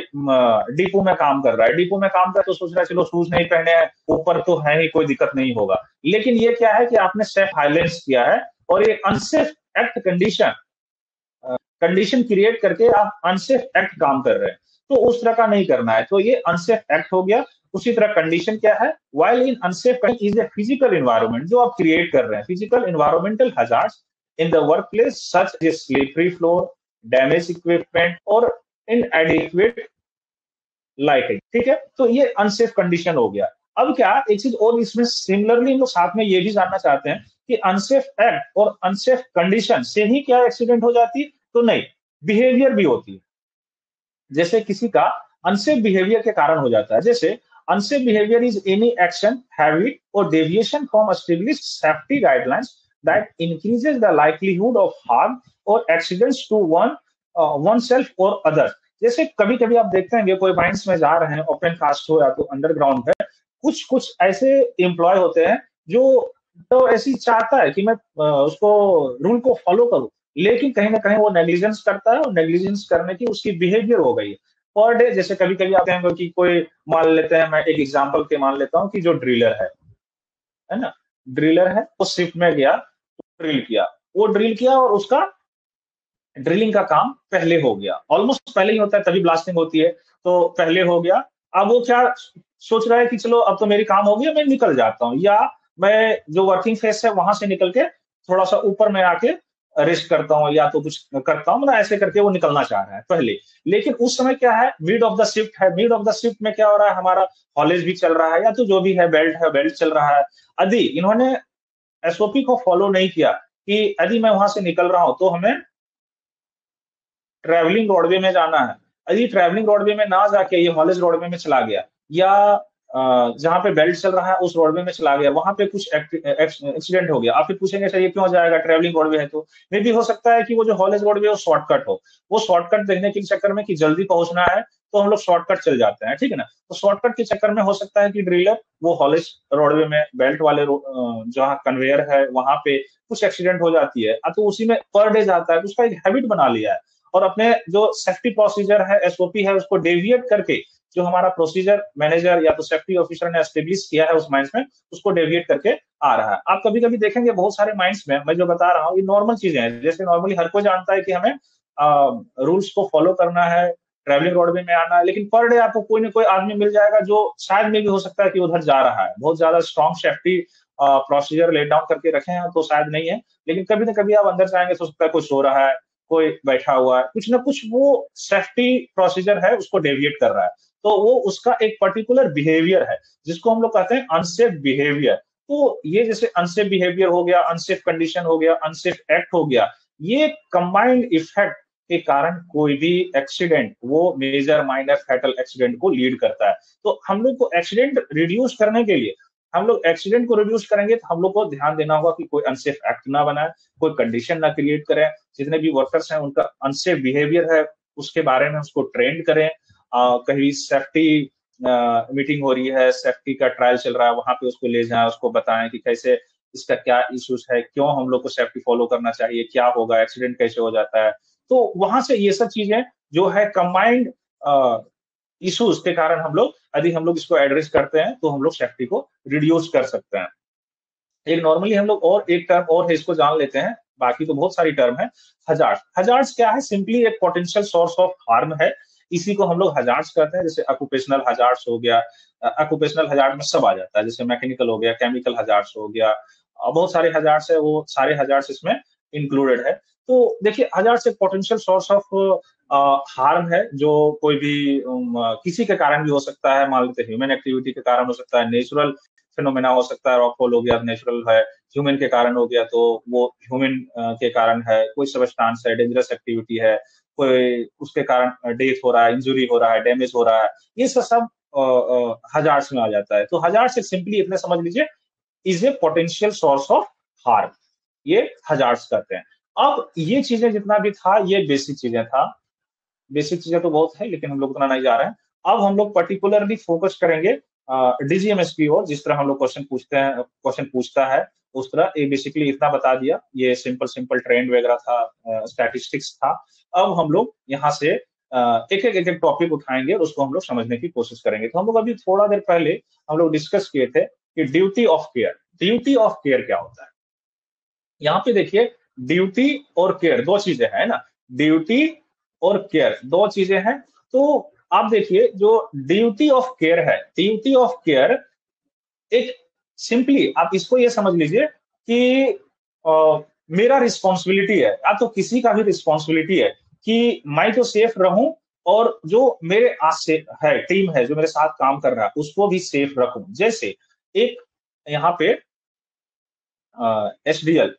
डिपो में काम कर रहा है, डिपो में काम कर तो सोच रहा है चलो शूज नहीं पहने हैं, ऊपर तो है ही, कोई दिक्कत नहीं होगा। लेकिन ये क्या है कि आपने सेल्फ वायलेंस किया है और ये unsafe act condition condition create करके आप अनसेफ एक्ट काम कर रहे हैं, तो उस तरह का नहीं करना है, तो ये अनसेफ एक्ट हो गया। उसी तरह कंडीशन क्या है, while in unsafe is a physical environment, जो आप क्रिएट कर रहे हैं, physical environmental hazards in the work place such A slippery floor, damage equipment और इनएडिक्वेट लाइटिंग, ठीक है। तो ये अनसेफ कंडीशन हो गया। अब क्या एक चीज और इसमें सिमिलरली हम लोग साथ में ये भी जानना चाहते हैं कि अनसेफ एक्ट और अनसेफ कंडीशन से ही क्या एक्सीडेंट हो जाती है, तो नहीं, बिहेवियर भी होती है। जैसे किसी का अनसेफ बिहेवियर के कारण हो जाता है, जैसे unsafe behaviour is any action, habit और deviation from established safety guidelines that increases the likelihood of harm और एक्सीडेंट्स टू वन सेल्फ और अदर। जैसे कभी कभी आप देखते हैं कोई माइंस में जा रहे हैं, ओपन कास्ट हो या तो अंडरग्राउंड है, कुछ कुछ ऐसे एम्प्लॉय होते हैं जो तो ऐसी चाहता है कि मैं उसको रूल को फॉलो करूं, लेकिन कहीं ना कहीं वो नेग्लिजेंस करता है और नेग्लिजेंस करने की उसकी बिहेवियर हो गई है पर डे। जैसे कभी कभी आते हैं कि कोई मान लेते हैं, मैं एक एग्जांपल के मान लेता हूं कि जो ड्रिलर है ना, ड्रिलर है, वो शिफ्ट में गया, ड्रिल किया, वो ड्रिल किया और उसका ड्रिलिंग का काम पहले हो गया, ऑलमोस्ट पहले ही होता है तभी ब्लास्टिंग होती है, तो पहले हो गया। अब वो क्या सोच रहा है कि चलो अब तो मेरी काम हो गया, मैं निकल जाता हूँ, या मैं जो वर्किंग फेस है वहां से निकल के थोड़ा सा ऊपर में आके रेस्ट करता हूँ या तो कुछ करता हूँ, मतलब ऐसे करके वो निकलना चाह रहा है पहले। लेकिन उस समय क्या है, मिड ऑफ द शिफ्ट है, मिड ऑफ द शिफ्ट में क्या हो रहा है, हमारा कॉलेज भी चल रहा है या तो जो भी है बेल्ट चल रहा है। यदि इन्होंने एसओपी को फॉलो नहीं किया कि यदि मैं वहां से निकल रहा हूं तो हमें ट्रैवलिंग रोडवे में जाना है, यदि ट्रैवलिंग रोडवे में ना जाके ये हॉलेज रोडवे में चला गया, या जहाँ पे बेल्ट चल रहा है उस रोडवे में चला गया, वहां पे कुछ एक्सीडेंट हो गया, आप फिर पूछेंगे सर ये क्यों जाएगा, ट्रेवलिंग रोडवे है तो। मे भी हो सकता है कि वो जो हॉलेज रोडवे है वो शॉर्टकट हो, वो शॉर्टकट देखने के चक्कर में कि जल्दी पहुंचना है तो हम लोग शॉर्टकट चल जाते हैं, ठीक है ना। तो शॉर्टकट के चक्कर में हो सकता है कि ड्रिलर वो हॉलेज रोडवे में बेल्ट वाले जहाँ कन्वेयर है वहां पे कुछ एक्सीडेंट हो जाती है, तो उसी में पर डे जाता है, तो उसका एक हैबिट बना लिया है, और अपने जो सेफ्टी प्रोसीजर है, एसओपी है, उसको डेविएट करके जो हमारा प्रोसीजर मैनेजर या तो सेफ्टी ऑफिसर ने एस्टेब्लिश किया है उस माइंस में, उसको डेविएट करके आ रहा है। आप कभी कभी देखेंगे बहुत सारे माइंस में, मैं जो बता रहा हूँ ये नॉर्मल चीजें हैं, जैसे नॉर्मली हर कोई जानता है कि हमें रूल्स को फॉलो करना है, ट्रैवलिंग रोडवे में आना है, लेकिन पर डे आपको कोई ना कोई आदमी मिल जाएगा जो शायद में भी हो सकता है कि उधर जा रहा है, बहुत ज्यादा strong safety procedure laid down करके रखे हैं तो शायद नहीं है, लेकिन कभी ना कभी आप अंदर जाएंगे तो हो सकता है कोई सो रहा है, कोई बैठा हुआ है, कुछ ना कुछ वो सेफ्टी प्रोसीजर है उसको डेविएट कर रहा है, तो वो उसका एक पर्टिकुलर बिहेवियर है जिसको हम लोग कहते हैं अनसेफ बिहेवियर। तो ये जैसे अनसेफ बिहेवियर हो गया, अनसेफ कंडीशन हो गया, अनसेफ एक्ट हो गया, ये कंबाइंड इफेक्ट के कारण कोई भी एक्सीडेंट वो मेजर माइनर फैटल एक्सीडेंट को लीड करता है। तो हम लोग को एक्सीडेंट रिड्यूस करने के लिए, हम लोग एक्सीडेंट को रिड्यूस करेंगे तो हम लोग को ध्यान देना होगा कि कोई अनसेफ एक्ट ना बनाए, कोई कंडीशन ना क्रिएट करें, जितने भी वर्कर्स हैं उनका अनसेफ बिहेवियर है उसके बारे में उसको ट्रेंड करें, कहीं सेफ्टी मीटिंग हो रही है, सेफ्टी का ट्रायल चल रहा है, वहां पे उसको ले जाएं, उसको बताएं कि कैसे इसका क्या इश्यूज है, क्यों हम लोग को सेफ्टी फॉलो करना चाहिए, क्या होगा, एक्सीडेंट कैसे हो जाता है। तो वहां से ये सब चीजें जो है कंबाइंड इश्यूज के कारण हम लोग, यदि हम लोग इसको एड्रेस करते हैं तो हम लोग सेफ्टी को रिड्यूस कर सकते हैं। एक नॉर्मली हम लोग और एक टर्म और है, इसको जान लेते हैं, बाकी तो बहुत सारी टर्म है। हजार्ड, हजार्ड्स क्या है, सिंपली एक पोटेंशियल सोर्स ऑफ हार्म है, इसी को हम लोग हजार्ड्स कहते हैं। जैसे ऑक्यूपेशनल हजार्ड्स हो गया, ऑक्यूपेशनल हजार्ड में सब आ जाता है, जैसे मैकेनिकल हो गया, केमिकल हजार्ड्स हो गया, बहुत सारे हजार्ड्स है, वो सारे हजार्ड्स इसमें इंक्लूडेड है। तो देखिए हजार्ड्स एक पोटेंशियल सोर्स ऑफ हार्म है जो कोई भी किसी के कारण भी हो सकता है, मान लेते ह्यूमन एक्टिविटी के कारण हो सकता है, नेचुरल फिनोमेना हो सकता है, रॉकफॉल हो गया नेचुरल है, ह्यूमन के कारण हो गया तो वो ह्यूमन के कारण है, कोई सबस्टांस है, डेंजरस एक्टिविटी है, कोई उसके कारण डेथ हो रहा है, इंजुरी हो रहा है, डैमेज हो रहा है, ये सब हजार्ड्स में आ जाता है। तो हजार्ड से सिंपली इतने समझ लीजिए, is a potential source of harm, ये हजार्ड्स कहते हैं। अब ये चीजें जितना भी था ये बेसिक चीजें था, बेसिक चीजें तो बहुत है लेकिन हम लोग उतना नहीं जा रहे हैं। अब हम लोग पर्टिकुलरली फोकस करेंगे डीजीएमएस की ओर, जिस तरह हम लोग क्वेश्चन पूछते हैं, क्वेश्चन पूछता है उस तरह। ये बेसिकली इतना बता दिया, ये सिंपल सिंपल ट्रेंड वगैरह था, स्टैटिस्टिक्स था। अब हम लोग यहाँ से एक एक टॉपिक उठाएंगे और उसको हम लोग समझने की कोशिश करेंगे। तो हम लोग अभी थोड़ा देर पहले हम लोग डिस्कस किए थे कि duty of care, duty of care क्या होता है। यहाँ पे देखिए ड्यूटी और केयर दो चीजें हैं ना, ड्यूटी और केयर दो चीजें हैं। तो आप देखिए जो ड्यूटी ऑफ केयर है, ड्यूटी ऑफ केयर एक सिंपली आप इसको ये समझ लीजिए कि मेरा रिस्पॉन्सिबिलिटी है, या तो किसी का भी रिस्पॉन्सिबिलिटी है कि मैं तो सेफ रहूं और जो मेरे आस से है, टीम है जो मेरे साथ काम कर रहा है उसको भी सेफ रखूं। जैसे एक यहाँ पे एसडीएल,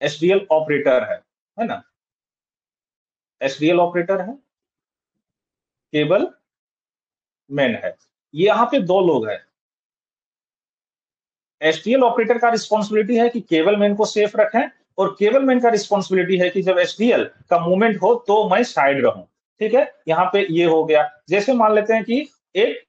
एसडीएल ऑपरेटर है ना, एसडीएल ऑपरेटर है, केबल मैन है, ये यहाँ पे दो लोग हैं। एसडीएल ऑपरेटर का रिस्पॉन्सिबिलिटी है कि केबल मैन को सेफ रखें, और केबल मैन का रिस्पॉन्सिबिलिटी है कि जब एसडीएल का मूवमेंट हो तो मैं साइड रहूं। ठीक है, यहाँ पे ये हो गया। जैसे मान लेते हैं कि एक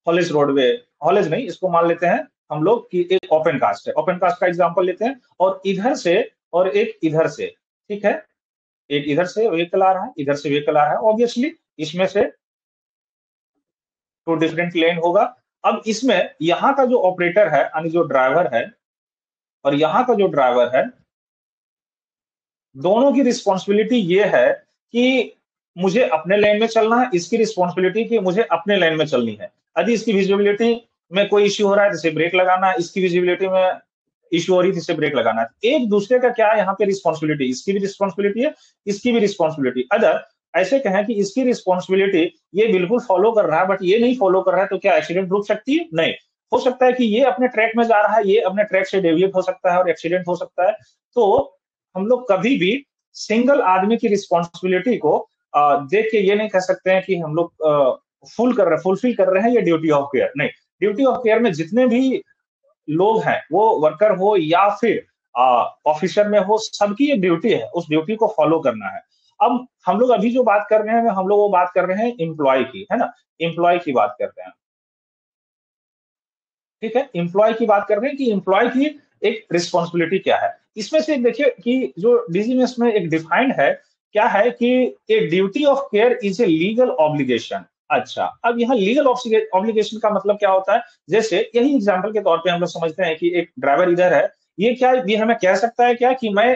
हॉलेज रोडवे, हॉलेज नहीं, इसको मान लेते हैं हम लोग कि एक ओपन कास्ट है, ओपन कास्ट का एग्जांपल लेते हैं, और इधर से और एक इधर से, ठीक है, एक इधर से व्हीकल आ रहा है, इधर से व्हीकल आ रहा है, ऑब्वियसली इसमें से टू डिफरेंट लेन होगा। अब इसमें यहाँ का जो ऑपरेटर है यानी जो ड्राइवर है, और यहाँ का जो ड्राइवर है, दोनों की रिस्पॉन्सिबिलिटी ये है कि मुझे अपने लेन में चलना है, इसकी रिस्पॉन्सिबिलिटी कि मुझे अपने लेन में चलनी है। यदि इसकी विजिबिलिटी में कोई इश्यू हो रहा है जैसे ब्रेक लगाना है, इसकी विजिबिलिटी में इश्यू हो रही है जिससे ब्रेक लगाना है, एक दूसरे का क्या है यहाँ पे रिस्पॉन्सिबिलिटी, इसकी भी रिस्पॉन्सिबिलिटी है, इसकी भी रिस्पॉन्सिबिलिटी। अगर ऐसे कहें कि इसकी रिस्पॉन्सिबिलिटी ये बिल्कुल फॉलो कर रहा है बट ये नहीं फॉलो कर रहा है, तो क्या एक्सीडेंट रुक सकती है? नहीं। हो सकता है कि ये अपने ट्रैक में जा रहा है, ये अपने ट्रैक से डेविएट हो सकता है और एक्सीडेंट हो सकता है। तो हम लोग कभी भी सिंगल आदमी की रिस्पॉन्सिबिलिटी को देख के ये नहीं कह सकते हैं कि हम लोग फुलफिल कर रहे हैं ये ड्यूटी ऑफ केयर नहीं। ड्यूटी ऑफ केयर में जितने भी लोग हैं, वो वर्कर हो या फिर ऑफिसर में हो, सबकी ये ड्यूटी है, उस ड्यूटी को फॉलो करना है। अब हम लोग अभी जो बात कर रहे हैं, हम लोग वो बात कर रहे हैं एम्प्लॉय की, है ना? एम्प्लॉय की बात कर रहे हैं। ठीक है, एम्प्लॉय की बात कर रहे हैं कि एम्प्लॉय की एक रिस्पॉन्सिबिलिटी क्या है। इसमें से देखिए कि जो डीजीएमएस में एक डिफाइंड है, क्या है कि a duty of care is a legal obligation. अच्छा, अब यहाँ लीगल ऑब्लिगेशन का मतलब क्या होता है? जैसे यही एग्जांपल के तौर पे हम लोग समझते हैं कि एक ड्राइवर इधर है, ये हमें कह सकता है क्या कि मैं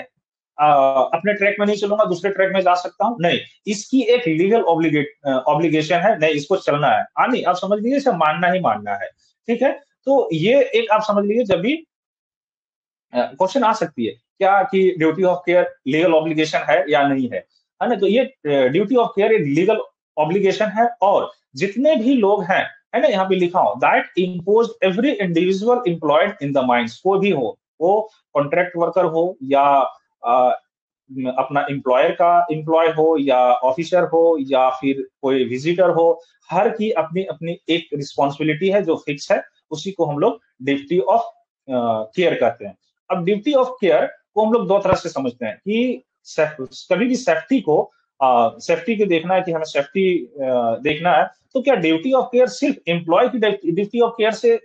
अपने ट्रैक में नहीं चलूंगा, दूसरे ट्रैक में जा सकता हूँ? नहीं, इसकी एक लीगल ऑब्लिगेशन है, नहीं इसको चलना है। हाँ, नहीं, आप समझ लीजिए इसे मानना ही मानना है। ठीक है, तो ये एक आप समझ लीजिए जब भी क्वेश्चन आ सकती है क्या कि duty of care legal obligation है या नहीं है ना? तो ये ड्यूटी ऑफ केयर एक लीगल ऑब्लिगेशन है, और जितने भी लोग हैं, है ना, यहाँ पे लिखा हो that impose every individual employed in the mines, कोई भी हो, वो कॉन्ट्रैक्ट वर्कर हो या अ, अपना एम्प्लॉयर का एम्प्लॉय हो या ऑफिसर हो या फिर कोई विजिटर हो, हर की अपनी अपनी एक रिस्पॉन्सिबिलिटी है जो फिक्स है, उसी को हम लोग ड्यूटी ऑफ केयर कहते हैं। अब ड्यूटी ऑफ केयर को हम लोग दो तरह से समझते हैं कि कभी भी सेफ्टी को देखना है कि हमें सेफ्टी देखना है, तो क्या ड्यूटी ऑफ केयर सिर्फ एम्प्लॉय की ड्यूटी ऑफ केयर से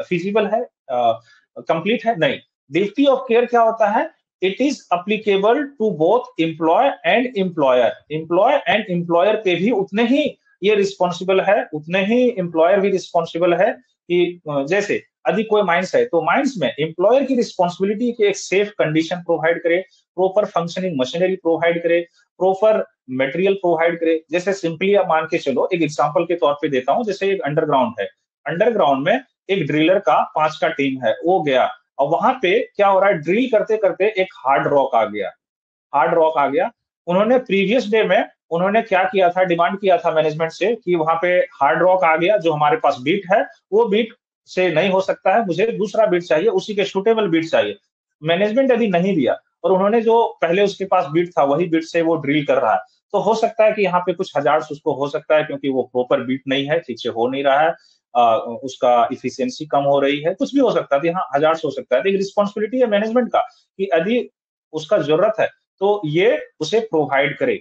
फिजिबल है, कंप्लीट है? नहीं, ड्यूटी ऑफ केयर क्या होता है? It is applicable to both employee and employer. Employee and employer पे भी उतने ही ये रिस्पॉन्सिबल है, उतने ही एम्प्लॉयर भी रिस्पॉन्सिबल है कि जैसे यदि कोई माइंस है, तो माइंस में एम्प्लॉयर की रिस्पॉन्सिबिलिटी कि एक सेफ कंडीशन प्रोवाइड करे, प्रॉपर फंक्शनिंग मशीनरी प्रोवाइड करे, प्रॉपर मटेरियल प्रोवाइड करे। जैसे सिंपली आप मान के चलो, एक एग्जांपल के तौर पे देता हूं, जैसे एक अंडरग्राउंड है, अंडरग्राउंड में एक ड्रिलर का 5 का टीम है, वो गया और वहां पे क्या हो रहा है, ड्रिल करते करते एक हार्ड रॉक आ गया, हार्ड रॉक आ गया। उन्होंने प्रीवियस डे में उन्होंने क्या किया था, डिमांड किया था मैनेजमेंट से कि वहां पे हार्ड रॉक आ गया, जो हमारे पास बीट है वो बीट से नहीं हो सकता है, मुझे दूसरा बीट चाहिए, उसी के सुटेबल बीट चाहिए। मैनेजमेंट यदि नहीं दिया और उन्होंने जो पहले उसके पास बीट था वही बीट से वो ड्रिल कर रहा है, तो हो सकता है कि यहाँ पे कुछ हजार उसको हो सकता है, क्योंकि वो प्रॉपर बीट नहीं है, ठीक से हो नहीं रहा है, उसका इफिशियंसी कम हो रही है, कुछ भी हो सकता है, यहाँ हजार हो सकता है। तो एक रिस्पॉन्सिबिलिटी है मैनेजमेंट का कि यदि उसका जरूरत है तो ये उसे प्रोवाइड करे।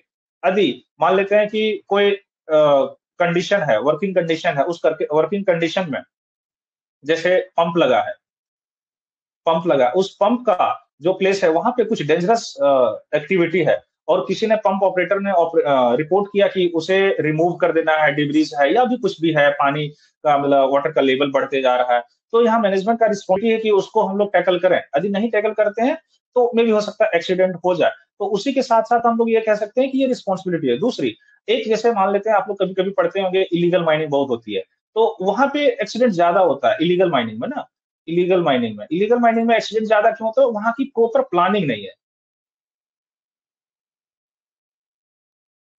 यदि मान लेते हैं कि कोई कंडीशन है, वर्किंग कंडीशन है, उस करके वर्किंग कंडीशन में जैसे पंप लगा, उस पंप का जो प्लेस है वहां पे कुछ डेंजरस एक्टिविटी है, और किसी ने पंप ऑपरेटर ने रिपोर्ट किया कि उसे रिमूव कर देना है, डिब्रीज है या भी कुछ भी है, पानी का मतलब वाटर का लेवल बढ़ते जा रहा है, तो यहाँ मैनेजमेंट का रिस्पॉन्सिबिलिटी है कि उसको हम लोग टैकल करें। यदि नहीं टैकल करते हैं तो मे भी हो सकता है एक्सीडेंट हो जाए। तो उसी के साथ साथ हम लोग ये कह सकते हैं कि ये रिस्पॉन्सिबिलिटी है। दूसरी एक, जैसे मान लेते हैं आप लोग कभी कभी पढ़ते होंगे इलीगल माइनिंग बहुत होती है, तो वहां पे एक्सीडेंट ज्यादा होता है इलीगल माइनिंग में ना। इलीगल माइनिंग में एक्सीडेंट ज्यादा क्यों होता है? वहां की प्रॉपर प्लानिंग नहीं है,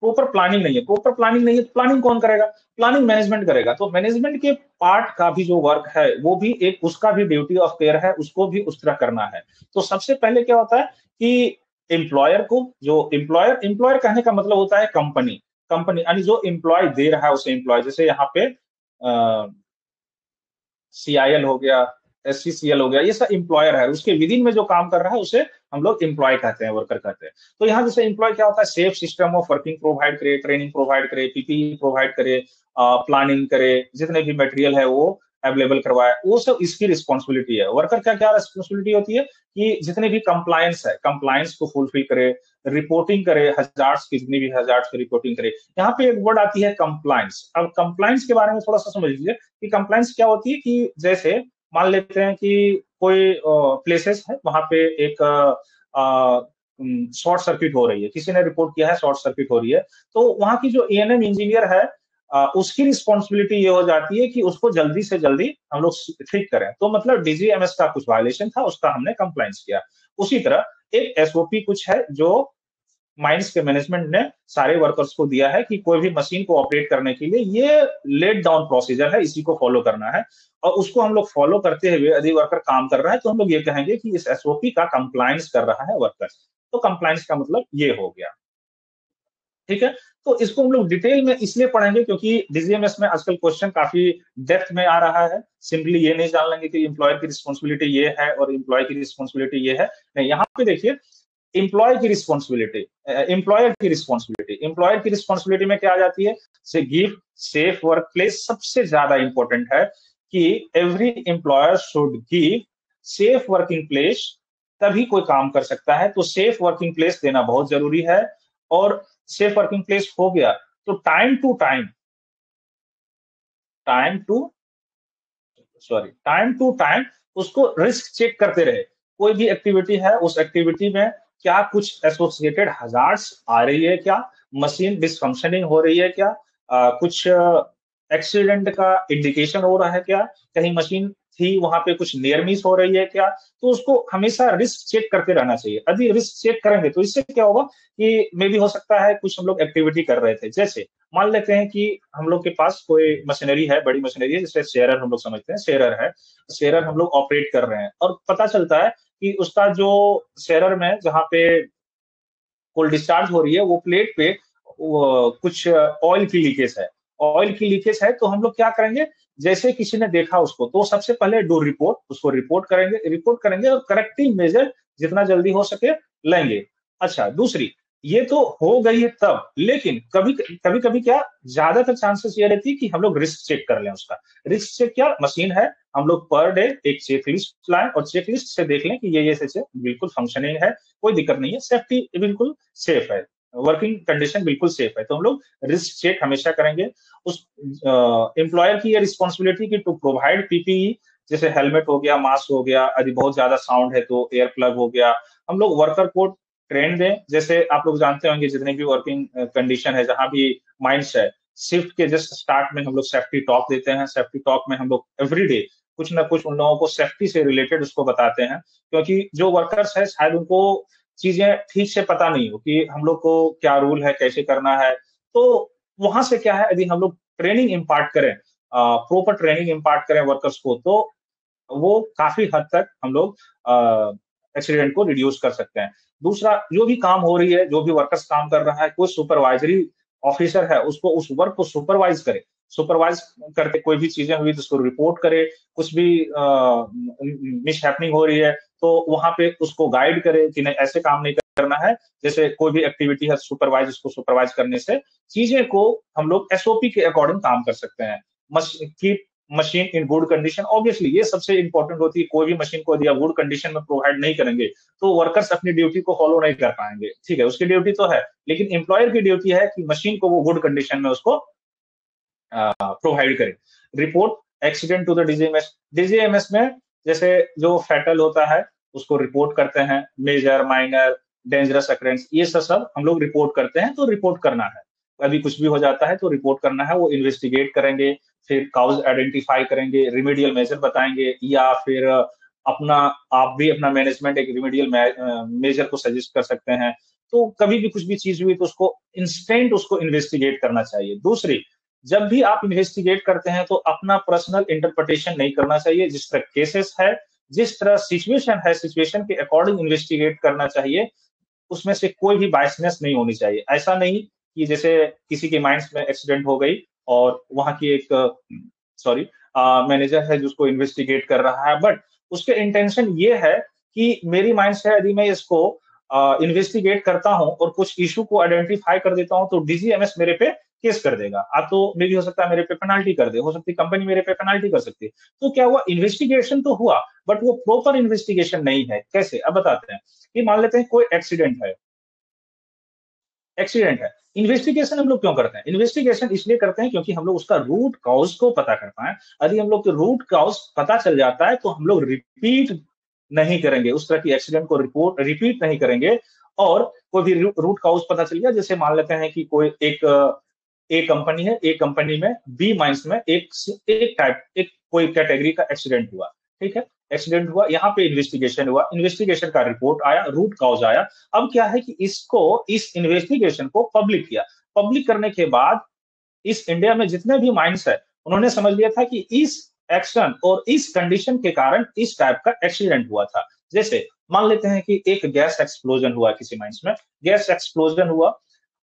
प्रॉपर प्लानिंग नहीं है, तो प्लानिंग कौन करेगा? प्लानिंग मैनेजमेंट करेगा। तो मैनेजमेंट के पार्ट का भी जो वर्क है वो भी एक, उसका भी ड्यूटी ऑफ केयर है, उसको भी उस तरह करना है। तो सबसे पहले क्या होता है कि एम्प्लॉयर को, जो एम्प्लॉयर एम्प्लॉयर कहने का मतलब होता है कंपनी, कंपनी यानी जो एम्प्लॉय दे रहा है उसे एम्प्लॉय, जैसे यहाँ पे सीआईएल हो गया, एससीसीएल हो गया, ये सब इंप्लॉयर है, उसके विद इन में जो काम कर रहा है उसे हम लोग एम्प्लॉय कहते हैं, वर्कर कहते हैं। तो यहाँ जैसे एम्प्लॉय क्या होता है, safe system of working provide करे, ट्रेनिंग प्रोवाइड करे, पीपीई प्रोवाइड करे, प्लानिंग करे, जितने भी मटेरियल है वो अवेलेबल करवाए, वो सब इसकी रिस्पॉन्सिबिलिटी है। वर्कर क्या क्या रिस्पॉन्सिबिलिटी होती है कि जितने भी कंप्लायंस है, कंप्लायंस को फुलफिल करे, रिपोर्टिंग करे, हजार्ड्स की जितनी भी हजार्ड्स की रिपोर्टिंग करे। यहाँ पे एक वर्ड आती है कंप्लायंस। अब कंप्लायंस के बारे में थोड़ा सा समझ लीजिए कि कंप्लायंस क्या होती है कि जैसे मान लेते हैं कि कोई प्लेसेस है, वहां पे एक शॉर्ट सर्किट हो रही है, किसी ने रिपोर्ट किया है शॉर्ट सर्किट हो रही है, तो वहां की जो एएनएम इंजीनियर है, उसकी रिस्पॉन्सिबिलिटी ये हो जाती है कि उसको जल्दी से जल्दी हम लोग ठीक करें। तो मतलब डीजीएमएस का कुछ वायलेशन था, उसका हमने कंप्लायंस किया। उसी तरह एक एसओपी कुछ है जो माइंस के मैनेजमेंट ने सारे वर्कर्स को दिया है कि कोई भी मशीन को ऑपरेट करने के लिए ये लेट डाउन प्रोसीजर है, इसी को फॉलो करना है। और उसको हम लोग फॉलो करते हुए यदि वर्कर काम कर रहा है तो हम लोग ये कहेंगे कि इस एसओपी का कंप्लायंस कर रहा है वर्कर। तो कंप्लायंस का मतलब ये हो गया। ठीक है। तो इसको हम लोग डिटेल में इसलिए पढ़ेंगे क्योंकि डीजीएमएस में आजकल क्वेश्चन काफी डेप्थ में आ रहा है। सिंपली ये नहीं जान लेंगे कि एम्प्लॉयर की रिस्पॉन्सिबिलिटी ये है और एम्प्लॉय की रिस्पॉन्सिबिलिटी ये है, नहीं, यहाँ पे देखिए एम्प्लॉय की रिस्पॉन्सिबिलिटी, एम्प्लॉयर की रिस्पॉन्सिबिलिटी में क्या आ जाती है, से गिव सेफ वर्क प्लेस। सबसे ज्यादा इंपॉर्टेंट है कि every employer should give safe working place, तभी कोई काम कर सकता है। तो सेफ वर्किंग प्लेस देना बहुत जरूरी है। और सेफ वर्किंग प्लेस हो गया तो time to time, time to time to time उसको रिस्क चेक करते रहे। कोई भी एक्टिविटी है, उस एक्टिविटी में क्या कुछ एसोसिएटेड हजार्ड्स आ रही है, क्या मशीन डिसफंक्शनिंग हो रही है, क्या कुछ एक्सीडेंट का इंडिकेशन हो रहा है, क्या कहीं मशीन थी वहां पे कुछ नियर मिस हो रही है क्या। तो उसको हमेशा रिस्क चेक करते रहना चाहिए। यदि रिस्क चेक करेंगे तो इससे क्या होगा कि मे भी हो सकता है कुछ हम लोग एक्टिविटी कर रहे थे, जैसे मान लेते हैं कि हम लोग के पास कोई मशीनरी है, बड़ी मशीनरी है, जैसे शेरर हम लोग समझते हैं, शेरर है, शेरर हम लोग ऑपरेट कर रहे हैं और पता चलता है कि उसका जो शेरर में जहाँ पे कोल डिस्चार्ज हो रही है वो प्लेट पे कुछ ऑयल की लीकेज है, ऑयल की लीकेज है। तो हम लोग क्या करेंगे, जैसे किसी ने देखा उसको तो सबसे पहले डू रिपोर्ट, उसको रिपोर्ट करेंगे और करेक्टिव मेजर जितना जल्दी हो सके लेंगे। अच्छा, दूसरी, ये तो हो गई है तब, लेकिन कभी कभी कभी क्या ज्यादातर चांसेस ये रहती है कि हम लोग रिस्क चेक कर लें उसका। रिस्क चेक क्या, मशीन है, हम लोग पर डे एक चेकलिस्ट लाएं और चेकलिस्ट से देख लें कि ये से बिल्कुल फंक्शनिंग है, कोई दिक्कत नहीं है, सेफ्टी बिल्कुल सेफ है, वर्किंग कंडीशन बिल्कुल सेफ है। तो हम लोग रिस्क चेक हमेशा करेंगे। उस एम्प्लॉयर की ये रिस्पॉन्सिबिलिटी की टू प्रोवाइड पीपीई, जैसे हेलमेट हो गया, मास्क हो गया, यदि बहुत ज्यादा साउंड है तो एयर प्लग हो गया। हम लोग वर्कर को ट्रेन दें, जैसे आप लोग जानते होंगे जितने भी वर्किंग कंडीशन है, जहां भी माइंस है, शिफ्ट के जस्ट स्टार्ट में हम लोग सेफ्टी टॉक देते हैं। सेफ्टी टॉक में हम लोग एवरीडे कुछ ना कुछ उन लोगों को सेफ्टी से रिलेटेड उसको बताते हैं, क्योंकि जो वर्कर्स है शायद उनको चीजें ठीक से पता नहीं हो कि हम लोग को क्या रूल है, कैसे करना है। तो वहां से क्या है, यदि हम लोग ट्रेनिंग इम्पार्ट करें, प्रॉपर ट्रेनिंग इम्पार्ट करें वर्कर्स को, तो वो काफी हद तक हम लोग एक्सीडेंट को रिड्यूस कर सकते हैं। दूसरा, जो भी काम हो रही है, जो भी वर्कर्स काम कर रहा है, कोई सुपरवाइजरी ऑफिसर है, उसको उस वर्क को सुपरवाइज करके कोई भी चीजें हुई तो उसको रिपोर्ट करे। कुछ भी मिस हैपनिंग हो रही है तो वहां पे उसको गाइड करे कि नहीं ऐसे काम नहीं करना है। जैसे कोई भी एक्टिविटी है, उसको सुपरवाइज करने से चीजें को हम लोग एसओपी के अकॉर्डिंग काम कर सकते हैं। Keep machine in good condition, obviously ये सबसे इंपॉर्टेंट होती है। कोई भी मशीन को यदि आप गुड कंडीशन में प्रोवाइड नहीं करेंगे तो वर्कर्स अपनी ड्यूटी को फॉलो नहीं कर पाएंगे। ठीक है, उसकी ड्यूटी तो है, लेकिन एम्प्लॉयर की ड्यूटी है कि मशीन को वो गुड कंडीशन में उसको प्रोवाइड करें। Report accident to the DGMS, DGMS में जैसे जो फैटल होता है उसको रिपोर्ट करते हैं, मेजर, माइनर, डेंजरस अकरेंस, ये सब हम लोग रिपोर्ट करते हैं। तो रिपोर्ट करना है, अभी कुछ भी हो जाता है तो रिपोर्ट करना है। वो इन्वेस्टिगेट करेंगे, फिर काउज आइडेंटिफाई करेंगे, रिमीडियल मेजर बताएंगे, या फिर अपना आप भी अपना मैनेजमेंट एक रिमीडियल मेजर को सजेस्ट कर सकते हैं। तो कभी भी कुछ भी चीज हुई तो उसको इंस्टेंट उसको इन्वेस्टिगेट करना चाहिए। दूसरी, जब भी आप इन्वेस्टिगेट करते हैं तो अपना पर्सनल इंटरप्रिटेशन नहीं करना चाहिए। जिस तरह केसेस है, जिस तरह सिचुएशन है, सिचुएशन के अकॉर्डिंग इन्वेस्टिगेट करना चाहिए। उसमें से कोई भी बायसनेस नहीं होनी चाहिए। ऐसा नहीं कि जैसे किसी के माइंड्स में एक्सीडेंट हो गई और वहां की एक सॉरी मैनेजर है जिसको इन्वेस्टिगेट कर रहा है, बट उसके इंटेंशन ये है कि मेरी माइंड से यदि मैं इसको इन्वेस्टिगेट करता हूं और कुछ इशू को आइडेंटिफाई कर देता हूं तो डीजीएमएस मेरे पे केस कर देगा। अब तो मे भी हो सकता है मेरे पे पेनाल्टी कर दे, हो सकती है कंपनी मेरे पे पेनाल्टी कर सकती है। तो क्या हुआ, इन्वेस्टिगेशन तो हुआ बट वो प्रॉपर इन्वेस्टिगेशन नहीं है। कैसे, अब बताते हैं। कि मान लेते हैं कोई एक्सीडेंट है, इन्वेस्टिगेशन हम लोग क्यों करते हैं, इन्वेस्टिगेशन इसलिए करते हैं क्योंकि हम लोग उसका रूट कॉज को पता कर पाए। यदि हम लोग को रूट कॉज पता चल जाता है तो हम लोग रिपीट नहीं करेंगे, उस तरह की एक्सीडेंट को रिपीट नहीं करेंगे। और कोई भी रूट कॉज पता चल गया, जैसे मान लेते हैं कि कोई एक ए कंपनी है, ए कंपनी में बी माइंस में एक कोई कैटेगरी का एक्सीडेंट हुआ। ठीक है, एक्सीडेंट हुआ, यहाँ पे इन्वेस्टिगेशन हुआ, इन्वेस्टिगेशन का रिपोर्ट आया, रूट कॉज आया। अब क्या है कि इस इन्वेस्टिगेशन को पब्लिक किया। पब्लिक करने के बाद इस इंडिया में जितने भी माइंड्स है उन्होंने समझ लिया था कि इस एक्शन और इस कंडीशन के कारण इस टाइप का एक्सीडेंट हुआ था। जैसे मान लेते हैं कि एक गैस एक्सप्लोजन हुआ किसी माइंस में, गैस एक्सप्लोजन हुआ,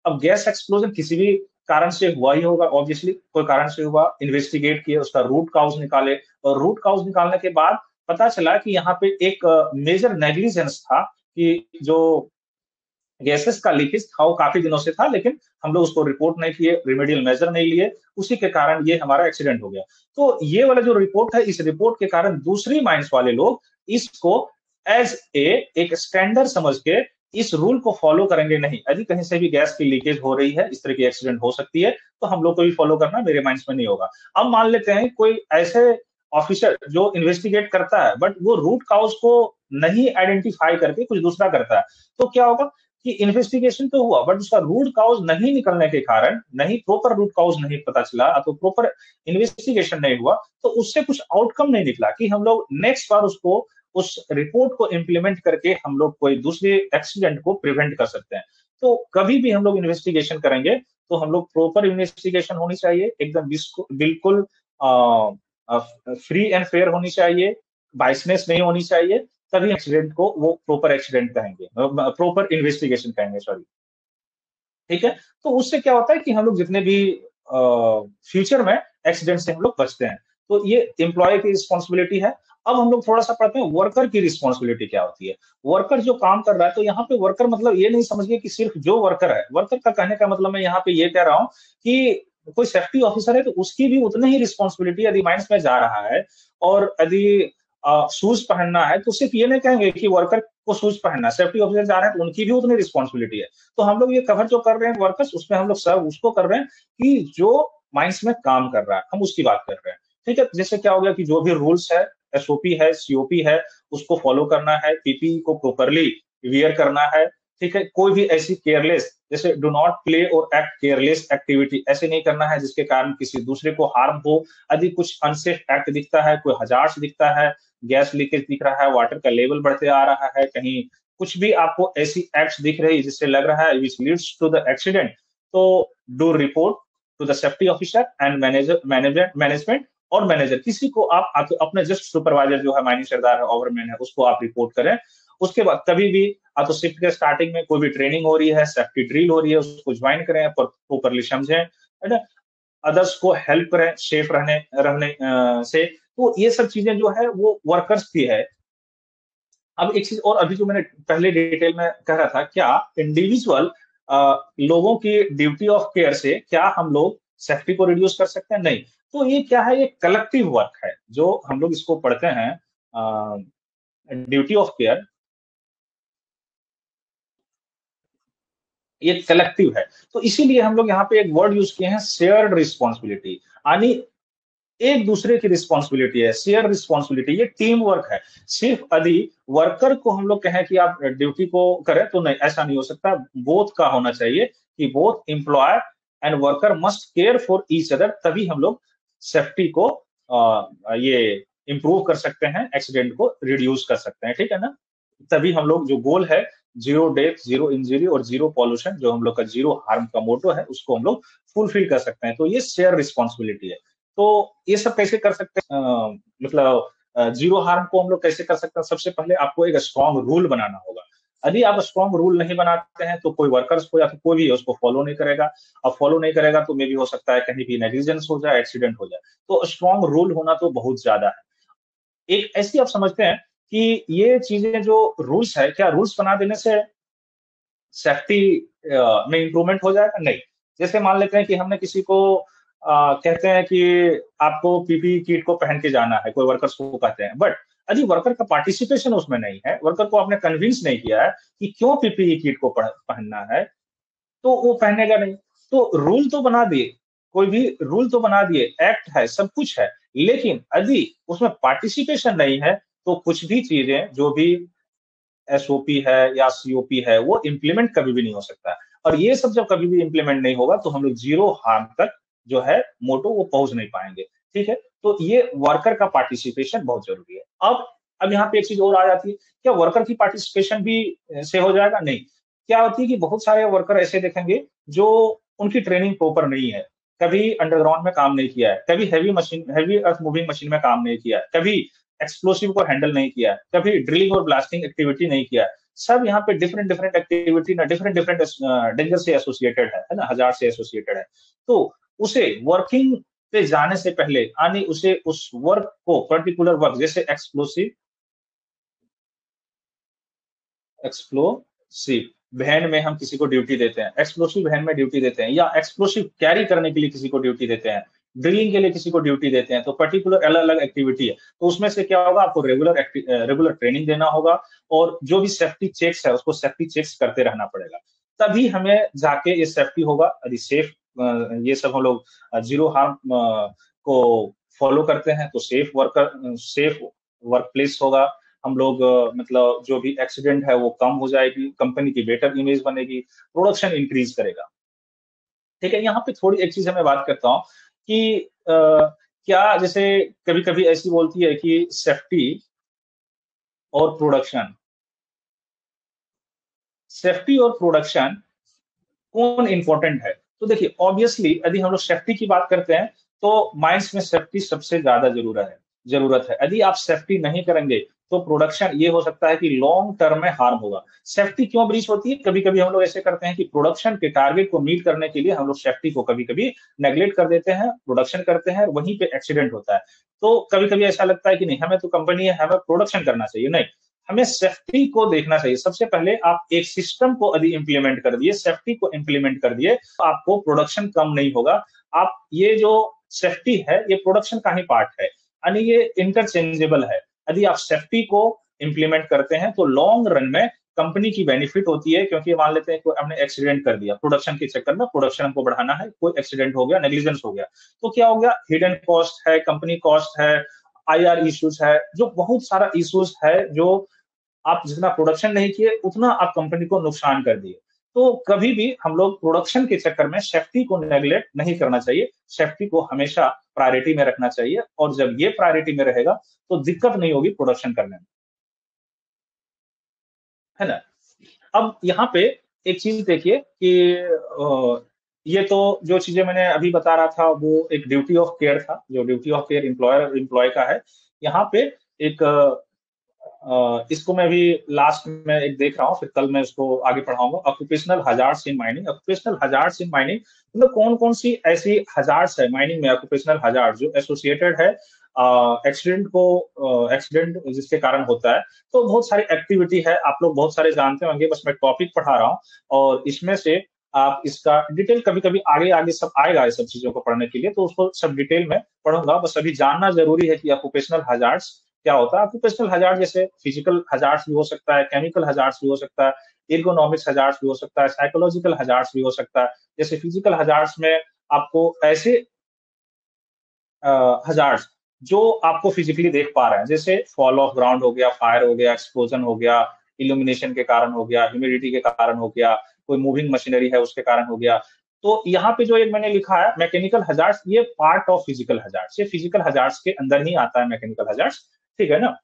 अब गैस एक्सप्लोजन किसी भी कारण से हुआ ही होगा, ऑब्वियसली कोई कारण से हुआ, इन्वेस्टिगेट किए, उसका रूट काउज निकाले, और रूट काउज निकालने के बाद पता चला कि यहाँ पे एक मेजर नेग्लिजेंस था, कि जो गैसेस का लीकेज था वो काफी दिनों से था, लेकिन हम लोग उसको रिपोर्ट नहीं किए, रिमेडियल मेजर नहीं लिए, उसी के कारण ये हमारा एक्सीडेंट हो गया। तो ये वाला जो रिपोर्ट है, इस रिपोर्ट के कारण दूसरी माइंस वाले लोग इसको एज ए एक स्टैंडर्ड समझ के इस रूल को फॉलो करेंगे नहीं। यदि कहीं से भी गैस की लीकेज हो रही है, इस तरह की एक्सीडेंट हो सकती है, तो हम लोग को भी फॉलो करना मेरे माइंड्स में नहीं होगा। अब मान लेते हैं कोई ऐसे ऑफिसर जो इन्वेस्टिगेट करता है, बट वो रूट काउज को नहीं आइडेंटिफाई करके कुछ दूसरा करता है, तो क्या होगा कि इन्वेस्टिगेशन तो हुआ, बट उसका रूट काउज नहीं निकलने के कारण, नहीं प्रॉपर रूट काउज नहीं पता चला, तो प्रॉपर इन्वेस्टिगेशन नहीं हुआ, तो उससे कुछ आउटकम नहीं निकला कि हम लोग नेक्स्ट बार उसको, उस रिपोर्ट को इम्प्लीमेंट करके हम लोग कोई दूसरे एक्सीडेंट को प्रिवेंट कर सकते हैं। तो कभी भी हम लोग इन्वेस्टिगेशन करेंगे, तो हम लोग प्रॉपर इन्वेस्टिगेशन होनी चाहिए, एकदम बिल्कुल फ्री एंड फेयर होनी चाहिए, बाइसनेस नहीं होनी चाहिए, तभी एक्सीडेंट को वो प्रॉपर एक्सीडेंट कहेंगे, प्रॉपर इन्वेस्टिगेशन कहेंगे, सॉरी। ठीक है, तो उससे क्या होता है कि हम लोग जितने भी फ्यूचर में एक्सीडेंट से हम लोग बचते हैं। तो ये एम्प्लॉय की रिस्पॉन्सिबिलिटी है। अब हम लोग थोड़ा सा पढ़ते हैं वर्कर की रिस्पॉन्सिबिलिटी क्या होती है। वर्कर जो काम कर रहा है, तो यहाँ पे वर्कर मतलब ये नहीं समझिए कि सिर्फ जो वर्कर है, वर्कर का कहने का मतलब मैं यहाँ पे ये कह रहा हूँ कि कोई सेफ्टी ऑफिसर है तो उसकी भी उतनी ही रिस्पॉन्सिबिलिटी, यदि माइंस में जा रहा है और यदि शूज पहनना है, तो सिर्फ ये नहीं कहेंगे कि वर्कर को शूज पहनना है, सेफ्टी ऑफिसर जा रहे हैं तो उनकी भी उतनी रिस्पॉन्सिबिलिटी है। तो हम लोग ये कवर जो कर रहे हैं वर्कर्स, उसमें हम लोग सब उसको कर रहे हैं कि जो माइंस में काम कर रहा है, हम उसकी बात कर रहे हैं। ठीक है, जैसे क्या हो गया कि जो भी रूल्स है, एसओपी है, सीओपी है, उसको फॉलो करना है, पीपीई को प्रॉपरली वियर करना है। ठीक है, कोई भी ऐसी केयरलेस, जैसे डू नॉट प्ले और एक्ट केयरलेस एक्टिविटी, ऐसे नहीं करना है जिसके कारण किसी दूसरे को हार्म हो। यदि कुछ अनसेफ एक्ट दिखता है, कोई हजार्ड्स दिखता है, गैस लीकेज दिख रहा है, वाटर का लेवल बढ़ते आ रहा है, कहीं कुछ भी आपको ऐसी एक्ट्स दिख रही है जिससे लग रहा है which leads to the accident, तो do report to the safety officer and management, और मैनेजर, किसी को आप अपने जस्ट सुपरवाइजर जो है, मैनेजरदार है, ओवरमैन है, उसको आप रिपोर्ट करें। उसके बाद कभी भी आप तो शिफ्ट के स्टार्टिंग में कोई भी ट्रेनिंग हो रही है, सेफ्टी ड्रिल हो रही है, उसको ज्वाइन करें, प्रॉपरली समझें, है ना, अदर्स को हेल्प करें सेफ रहने रहने से। तो ये सब चीजें जो है वो वर्कर्स की है। अब एक चीज और, अभी जो मैंने पहले डिटेल में कह रहा था, क्या इंडिविजुअल लोगों की ड्यूटी ऑफ केयर से क्या हम लोग सेफ्टी को रिड्यूस कर सकते हैं? नहीं। तो ये क्या है, ये कलेक्टिव वर्क है जो हम लोग इसको पढ़ते हैं, ड्यूटी ऑफ केयर, ये कलेक्टिव है। तो इसीलिए हम लोग यहाँ पे एक वर्ड यूज किए हैं, शेयर्ड रिस्पॉन्सिबिलिटी, यानी एक दूसरे की रिस्पॉन्सिबिलिटी है, शेयर रिस्पॉन्सिबिलिटी, ये टीम वर्क है। सिर्फ यदि वर्कर को हम लोग कहें कि आप ड्यूटी को करें, तो नहीं, ऐसा नहीं हो सकता। बोथ का होना चाहिए कि both employer and worker must care for each other, तभी हम लोग सेफ्टी को ये इंप्रूव कर सकते हैं, एक्सीडेंट को रिड्यूस कर सकते हैं। ठीक है ना, तभी हम लोग जो गोल है, जीरो डेथ, जीरो इंजरी और जीरो पॉल्यूशन, जो हम लोग का जीरो हार्म का मोटो है, उसको हम लोग फुलफिल कर सकते हैं। तो ये शेयर रिस्पॉन्सिबिलिटी है। तो ये सब कैसे कर सकते हैं, मतलब जीरो हार्म को हम लोग कैसे कर सकते हैं? सबसे पहले आपको एक स्ट्रॉन्ग रूल बनाना होगा। यदि आप स्ट्रॉन्ग रूल नहीं बनाते हैं, तो कोई वर्कर्स को या फिर कोई भी है उसको फॉलो नहीं करेगा। अब फॉलो नहीं करेगा तो मे भी हो सकता है कहीं भी नेग्लिजेंस हो जाए, एक्सीडेंट हो जाए। तो स्ट्रॉन्ग रूल होना तो बहुत ज्यादा है। एक ऐसी आप समझते हैं कि ये चीजें जो रूल्स है, क्या रूल्स बना देने से सेफ्टी में इंप्रूवमेंट हो जाएगा? नहीं। जैसे मान लेते हैं कि हमने किसी को कहते हैं कि आपको पीपीई किट को पहन के जाना है, कोई वर्कर्स को कहते हैं, बट यदि वर्कर का पार्टिसिपेशन उसमें नहीं है, वर्कर को आपने कन्विंस नहीं किया है कि क्यों पीपीई किट को पहनना है, तो वो पहनेगा नहीं। तो रूल तो बना दिए, कोई भी रूल तो बना दिए, एक्ट है, सब कुछ है, लेकिन यदि उसमें पार्टिसिपेशन नहीं है, तो कुछ भी चीजें, जो भी एसओपी है या सीओपी है, वो इंप्लीमेंट कभी भी नहीं हो सकता। और ये सब जब कभी भी इंप्लीमेंट नहीं होगा, तो हम लोग जीरो हार्म तक जो है मोटो, वो पहुंच नहीं पाएंगे। ठीक है, तो ये वर्कर का पार्टिसिपेशन बहुत जरूरी है। अब यहाँ पे एक चीज और आ जाती है, क्या वर्कर की पार्टिसिपेशन भी से हो जाएगा? नहीं। क्या होती है कि बहुत सारे वर्कर ऐसे देखेंगे जो, उनकी ट्रेनिंग प्रॉपर नहीं है, कभी अंडरग्राउंड में काम नहीं किया है, कभी हैवी अर्थ मूविंग मशीन में काम नहीं किया है, कभी एक्सप्लोसिव को हैंडल नहीं किया है, कभी ड्रिलिंग और ब्लास्टिंग एक्टिविटी नहीं किया है। सब यहाँ पे डिफरेंट डिफरेंट एक्टिविटी ना डिफरेंट डिफरेंट डेंजर से एसोसिएटेड है ना, हजार से एसोसिएटेड है। तो उसे वर्किंग पे जाने से पहले यानी उसे उस वर्क को पर्टिकुलर वर्क जैसे एक्सप्लोसिव वैन में हम किसी को ड्यूटी देते हैं, एक्सप्लोसिव वैन में ड्यूटी देते हैं, या एक्सप्लोसिव कैरी करने के लिए किसी को ड्यूटी देते हैं, ड्रिलिंग के लिए किसी को ड्यूटी देते हैं, तो पर्टिकुलर अलग अलग एक्टिविटी है। तो उसमें से क्या होगा, आपको रेगुलर ट्रेनिंग देना होगा, और जो भी सेफ्टी चेक्स है उसको सेफ्टी चेक्स करते रहना पड़ेगा, तभी हमें जाके ये सेफ्टी होगा। यदि सेफ ये सब हम लोग जीरो हार्म को फॉलो करते हैं तो सेफ वर्क प्लेस होगा। हम लोग मतलब जो भी एक्सीडेंट है वो कम हो जाएगी, कंपनी की बेटर इमेज बनेगी, प्रोडक्शन इंक्रीज करेगा। ठीक है, यहाँ पे थोड़ी एक चीज मैं बात करता हूँ कि क्या जैसे कभी कभी ऐसी बोलती है कि सेफ्टी और प्रोडक्शन, सेफ्टी और प्रोडक्शन कौन इंपॉर्टेंट है? तो देखिए ऑब्वियसली यदि हम लोग सेफ्टी की बात करते हैं तो माइंस में सेफ्टी सबसे ज्यादा जरूरत है। यदि आप सेफ्टी नहीं करेंगे तो प्रोडक्शन ये हो सकता है कि लॉन्ग टर्म में हार्म होगा। सेफ्टी क्यों ब्रीच होती है? कभी कभी हम लोग ऐसे करते हैं कि प्रोडक्शन के टारगेट को मीट करने के लिए हम लोग सेफ्टी को कभी कभी नेग्लेक्ट कर देते हैं, प्रोडक्शन करते हैं, वहीं पे एक्सीडेंट होता है। तो कभी कभी ऐसा लगता है कि नहीं, हमें तो कंपनी है, हमें प्रोडक्शन करना चाहिए। नहीं, हमें सेफ्टी को देखना चाहिए। सबसे पहले आप एक सिस्टम को यदि इंप्लीमेंट कर दिए, सेफ्टी को इंप्लीमेंट कर दिए, तो आपको प्रोडक्शन कम नहीं होगा। आप ये जो सेफ्टी है ये प्रोडक्शन का ही पार्ट है, यानी ये इंटरचेंजेबल है। यदि आप सेफ्टी को इंप्लीमेंट करते हैं तो लॉन्ग रन में कंपनी की बेनिफिट होती है, क्योंकि मान लेते हैं कोई हमने एक्सीडेंट कर दिया प्रोडक्शन के चक्कर में, प्रोडक्शन हमको बढ़ाना है, कोई एक्सीडेंट हो गया, नेग्लिजेंस हो गया, तो क्या हो गया, हिडन कॉस्ट है, कंपनी कॉस्ट है, आईआर इश्यूज है, जो बहुत सारा इश्यूज है, जो आप जितना प्रोडक्शन नहीं किए उतना आप कंपनी को नुकसान कर दिए। तो कभी भी हम लोग प्रोडक्शन के चक्कर में सेफ्टी को नेग्लेक्ट नहीं करना चाहिए, सेफ्टी को हमेशा प्रायोरिटी में रखना चाहिए, और जब ये प्रायोरिटी में रहेगा तो दिक्कत नहीं होगी प्रोडक्शन करने में, है ना। अब यहाँ पे एक चीज देखिए कि ये तो जो चीजें मैंने अभी बता रहा था वो एक ड्यूटी ऑफ केयर था, जो duty of care employer employee का है। यहाँ पे एक इसको मैं भी लास्ट में एक देख रहा हूँ, फिर कल मैं इसको आगे पढ़ाऊंगा। Occupational hazards in mining, occupational hazards in mining मतलब कौन कौन सी ऐसी हजार्ड्स है माइनिंग में, ऑक्यूपेशनल हजार्ड जो एसोसिएटेड है एक्सीडेंट जिसके कारण होता है। तो बहुत सारी एक्टिविटी है, आप लोग बहुत सारे जानते होंगे, बस मैं टॉपिक पढ़ा रहा हूँ, और इसमें से आप इसका डिटेल कभी कभी आगे आगे सब आएगा, इस सब चीजों को पढ़ने के लिए, तो उसको सब डिटेल में पढ़ूंगा। बस अभी जानना जरूरी है कि ऑक्यूपेशनल हजार्ड्स क्या होता है। ऑक्यूपेशनल हजार्ड जैसे फिजिकल हजार्ड्स भी हो सकता है, केमिकल हजार्ड्स भी हो सकता है, एर्गोनॉमिक्स हजार्ड्स भी हो सकता है, साइकोलॉजिकल हजार्ड्स भी हो सकता है। जैसे फिजिकल हजार्ड्स में आपको ऐसे हजार्ड्स जो आपको फिजिकली देख पा रहे हैं, जैसे फॉल ऑफ ग्राउंड हो गया, फायर हो गया, एक्सप्लोजन हो गया, इल्यूमिनेशन के कारण हो गया, ह्यूमिडिटी के कारण हो गया, कोई मूविंग मशीनरी है उसके कारण हो गया। तो यहाँ पे जो एक मैंने लिखा है मैकेनिकल हजार्ड्स, ये पार्ट ऑफ फिजिकल हजार्ड्स, ये फिजिकल हजार्ड्स के अंदर ही आता है मैकेनिकल हजार्ड्स, ठीक है ना,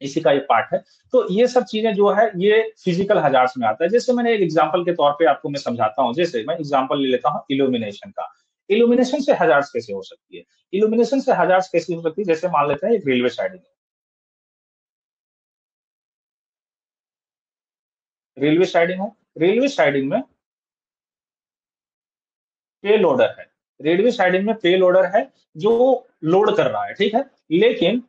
इसी का ये पार्ट है। तो ये सब चीजें जो है ये फिजिकल हजार्ड्स में आता है। जैसे मैंने एक एग्जांपल के तौर पे आपको मैं समझाता हूँ, जैसे मैं एग्जांपल ले लेता हूँ इल्यूमिनेशन का। इल्यूमिनेशन से हजार्ड्स कैसे हो सकती है? इल्यूमिनेशन से हजार्ड्स कैसे हो सकती है? जैसे मान लेते हैं एक रेलवे साइडिंग है, रेलवे साइडिंग है, रेलवे साइडिंग में पे लोडर है, रेलवे साइडिंग में पे लोडर है जो लोड कर रहा है, ठीक है, लेकिन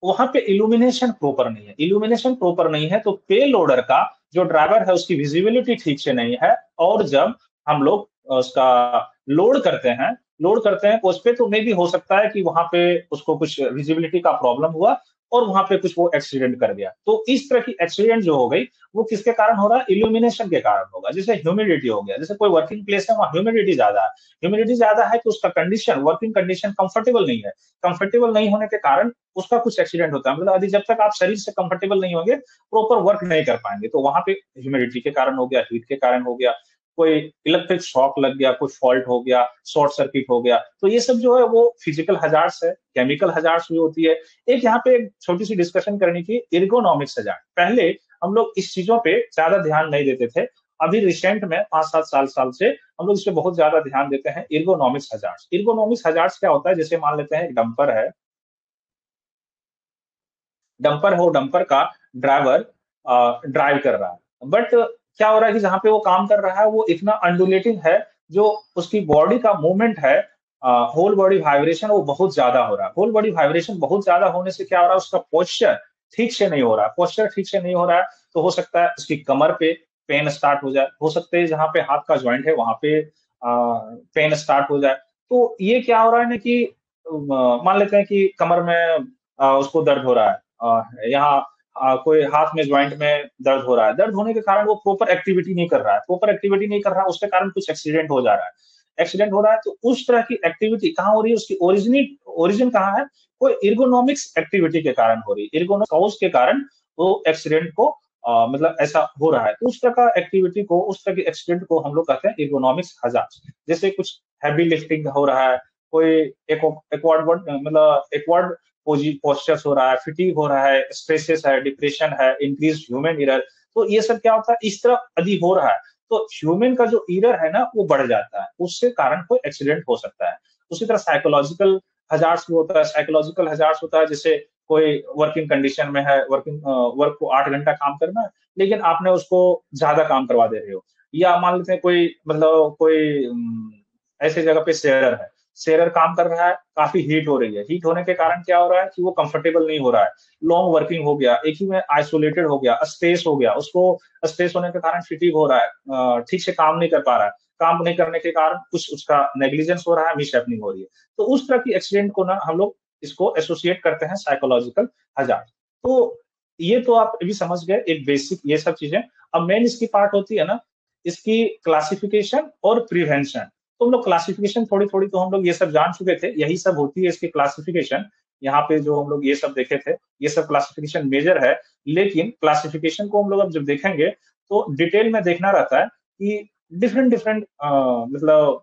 वहां पे इल्यूमिनेशन प्रॉपर नहीं है, इल्यूमिनेशन प्रॉपर नहीं है, तो पे लोडर का जो ड्राइवर है उसकी विजिबिलिटी ठीक से नहीं है, और जब हम लोग उसका लोड करते हैं लोड करते हैं उस पे, तो मे भी हो सकता है कि वहां पे उसको कुछ विजिबिलिटी का प्रॉब्लम हुआ और वहां पे कुछ वो एक्सीडेंट कर गया। तो इस तरह की एक्सीडेंट जो हो गई वो किसके कारण हो रहा है? इल्यूमिनेशन के कारण होगा। जैसे ह्यूमिडिटी हो गया, जैसे कोई वर्किंग प्लेस है वहां ह्यूमिडिटी ज्यादा है, ह्यूमिडिटी ज्यादा है तो उसका कंडीशन वर्किंग कंडीशन कंफर्टेबल नहीं है, कंफर्टेबल नहीं होने के कारण उसका कुछ एक्सीडेंट होता है। मतलब अभी जब तक आप शरीर से कंफर्टेबल नहीं होंगे प्रॉपर वर्क नहीं कर पाएंगे, तो वहां पे ह्यूमिडिटी के कारण हो गया, हीट के कारण हो गया, कोई इलेक्ट्रिक शॉक लग गया, कोई फॉल्ट हो गया, शॉर्ट सर्किट हो गया, तो ये सब जो है वो फिजिकल हजार्ड्स है। केमिकल हजार्ड्स भी होती है। एक यहाँ पे एक छोटी सी डिस्कशन करनी थी, एर्गोनॉमिक्स हजार्ड। पहले हम लोग इस चीजों पे ज्यादा ध्यान नहीं देते थे, अभी रिसेंट में 5-7 साल से हम लोग इस पे बहुत ज्यादा ध्यान देते हैं। एर्गोनॉमिक्स हजार्ड्स, एर्गोनॉमिक्स हजार्ड्स क्या होता है? जैसे मान लेते हैं एक डंपर है, डंपर हो, डंपर का ड्राइवर ड्राइव कर रहा है। बट क्या हो रहा है कि जहाँ पे वो काम कर रहा है वो इतना अंडुलेटिंग है, जो उसकी बॉडी का मूवमेंट है, होल बॉडी वाइब्रेशन वो बहुत ज्यादा हो रहा है। होल बॉडी वाइब्रेशन बहुत ज्यादा होने से क्या हो रहा है, उसका पोस्चर ठीक से नहीं हो रहा है। पोस्चर ठीक से नहीं हो रहा है तो हो सकता है उसकी कमर पे पेन स्टार्ट हो जाए, हो सकता है जहाँ पे हाथ का ज्वाइंट है वहां पे पेन स्टार्ट हो जाए। तो ये क्या हो रहा है ना कि मान लेते हैं कि कमर में उसको दर्द हो रहा है, यहाँ कोई हाथ में ज्वाइंट में दर्द हो रहा है, दर्द होने के कारण वो प्रॉपर एक्टिविटी नहीं कर रहा है, प्रॉपर एक्टिविटी नहीं कर रहा है, उसके कारण कुछ एक्सीडेंट हो जा रहा है। एक्सीडेंट हो रहा है तो उस तरह की एक्टिविटी कहाँ हो रही है, उसकी ओरिजिन कहाँ है, कोई इर्गोनॉमिक्स एक्टिविटी के कारण हो रही है, इर्गोनॉमिक्स कॉज के कारण वो एक्सीडेंट को मतलब ऐसा हो रहा है। तो उस तरह का एक्टिविटी को, उस तरह के एक्सीडेंट को हम लोग कहते हैं इर्गोनॉमिक्स हजार्ड। जैसे कुछ हैवी लिफ्टिंग हो रहा है, कोई एक्वार्ड मतलब एक्वार्ड पोस्चर्स हो रहा है, फिटिंग हो रहा है, स्ट्रेसेस है, डिप्रेशन है, इंक्रीज ह्यूमन एरर। तो ये सब क्या होता है, इस तरह यदि हो रहा है तो ह्यूमन का जो एरर है ना वो बढ़ जाता है, उससे कारण कोई एक्सीडेंट हो सकता है। उसी तरह साइकोलॉजिकल हजार्ड्स भी होता है। साइकोलॉजिकल हजार्ड्स होता है जैसे कोई वर्किंग कंडीशन में है, वर्क को 8 घंटा काम करना है, लेकिन आपने उसको ज्यादा काम करवा दे रहे हो। या मान लेते हैं कोई मतलब कोई ऐसी जगह पे शेयरर है, शेयरर काम कर रहा है, काफी हीट हो रही है, हीट होने के कारण क्या हो रहा है कि वो कंफर्टेबल नहीं हो रहा है, लॉन्ग वर्किंग हो गया, एक ही में आइसोलेटेड हो गया, स्ट्रेस हो गया, उसको स्ट्रेस होने के कारण फिटिंग हो रहा है, ठीक से काम नहीं कर पा रहा है, काम नहीं करने के कारण कुछ उसका नेग्लिजेंस हो रहा है, मिसहैपनिंग हो रही है। तो उस तरह की एक्सीडेंट को ना हम लोग इसको एसोसिएट करते हैं साइकोलॉजिकल हजार्ड। तो ये तो आप भी समझ गए एक बेसिक ये सब चीजें। अब मेन इसकी पार्ट होती है ना, इसकी क्लासिफिकेशन और प्रिवेंशन। तो हम लोग क्लासिफिकेशन थोड़ी थोड़ी तो हम लोग ये सब जान चुके थे, यही सब होती है इसकी क्लासिफिकेशन। यहाँ पे जो हम लोग ये सब देखे थे, ये सब क्लासिफिकेशन मेजर है। लेकिन क्लासिफिकेशन को हम लोग अब जब देखेंगे तो डिटेल में देखना रहता है कि डिफरेंट डिफरेंट मतलब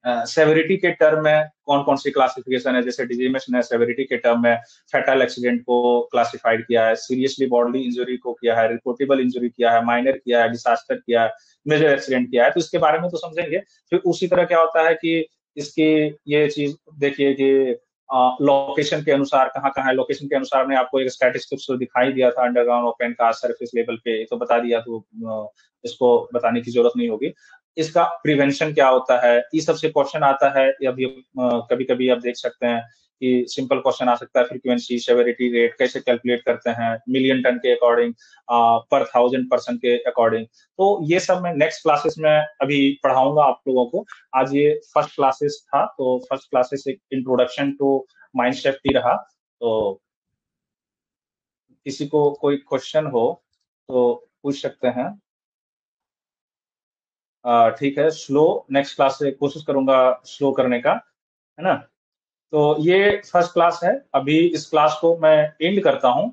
सेवेरिटी के टर्म में कौन कौन सी क्लासिफिकेशन है। जैसे डिजीमेश ने सेवेरिटी के टर्म में फैटल एक्सीडेंट को क्लासिफाइड किया है, सीरियसली बॉडली इंजरी को किया है, रिपोर्टेबल इंजरी किया है, माइनर किया है, डिसास्टर किया है, मेजर एक्सीडेंट किया है। तो इसके बारे में तो समझेंगे। फिर उसी तरह क्या होता है कि इसकी ये चीज देखिए कि लोकेशन के अनुसार कहाँ कहाँ है, लोकेशन के अनुसार ने आपको एक स्टैटिस्टिक्स तो दिखाई दिया था, underground open cast surface level पे तो बता दिया, तो इसको बताने की जरूरत नहीं होगी। इसका प्रिवेंशन क्या होता है, ये सबसे क्वेश्चन आता है। अभी कभी कभी आप देख सकते हैं कि सिंपल क्वेश्चन आ सकता है, फ्रीक्वेंसी सेवेरिटी रेट कैसे कैलकुलेट करते हैं, मिलियन टन के अकॉर्डिंग, पर 1000 पर्सन के अकॉर्डिंग। तो ये सब मैं नेक्स्ट क्लासेस में अभी पढ़ाऊंगा आप लोगों को। आज ये फर्स्ट क्लासेस था, तो फर्स्ट क्लासेस एक इंट्रोडक्शन टू माइंड सेफ्टी रहा। तो किसी को कोई क्वेश्चन हो तो पूछ सकते हैं। ठीक है, स्लो नेक्स्ट क्लास से कोशिश करूंगा स्लो करने का, है ना। तो ये फर्स्ट क्लास है, अभी इस क्लास को मैं एंड करता हूँ।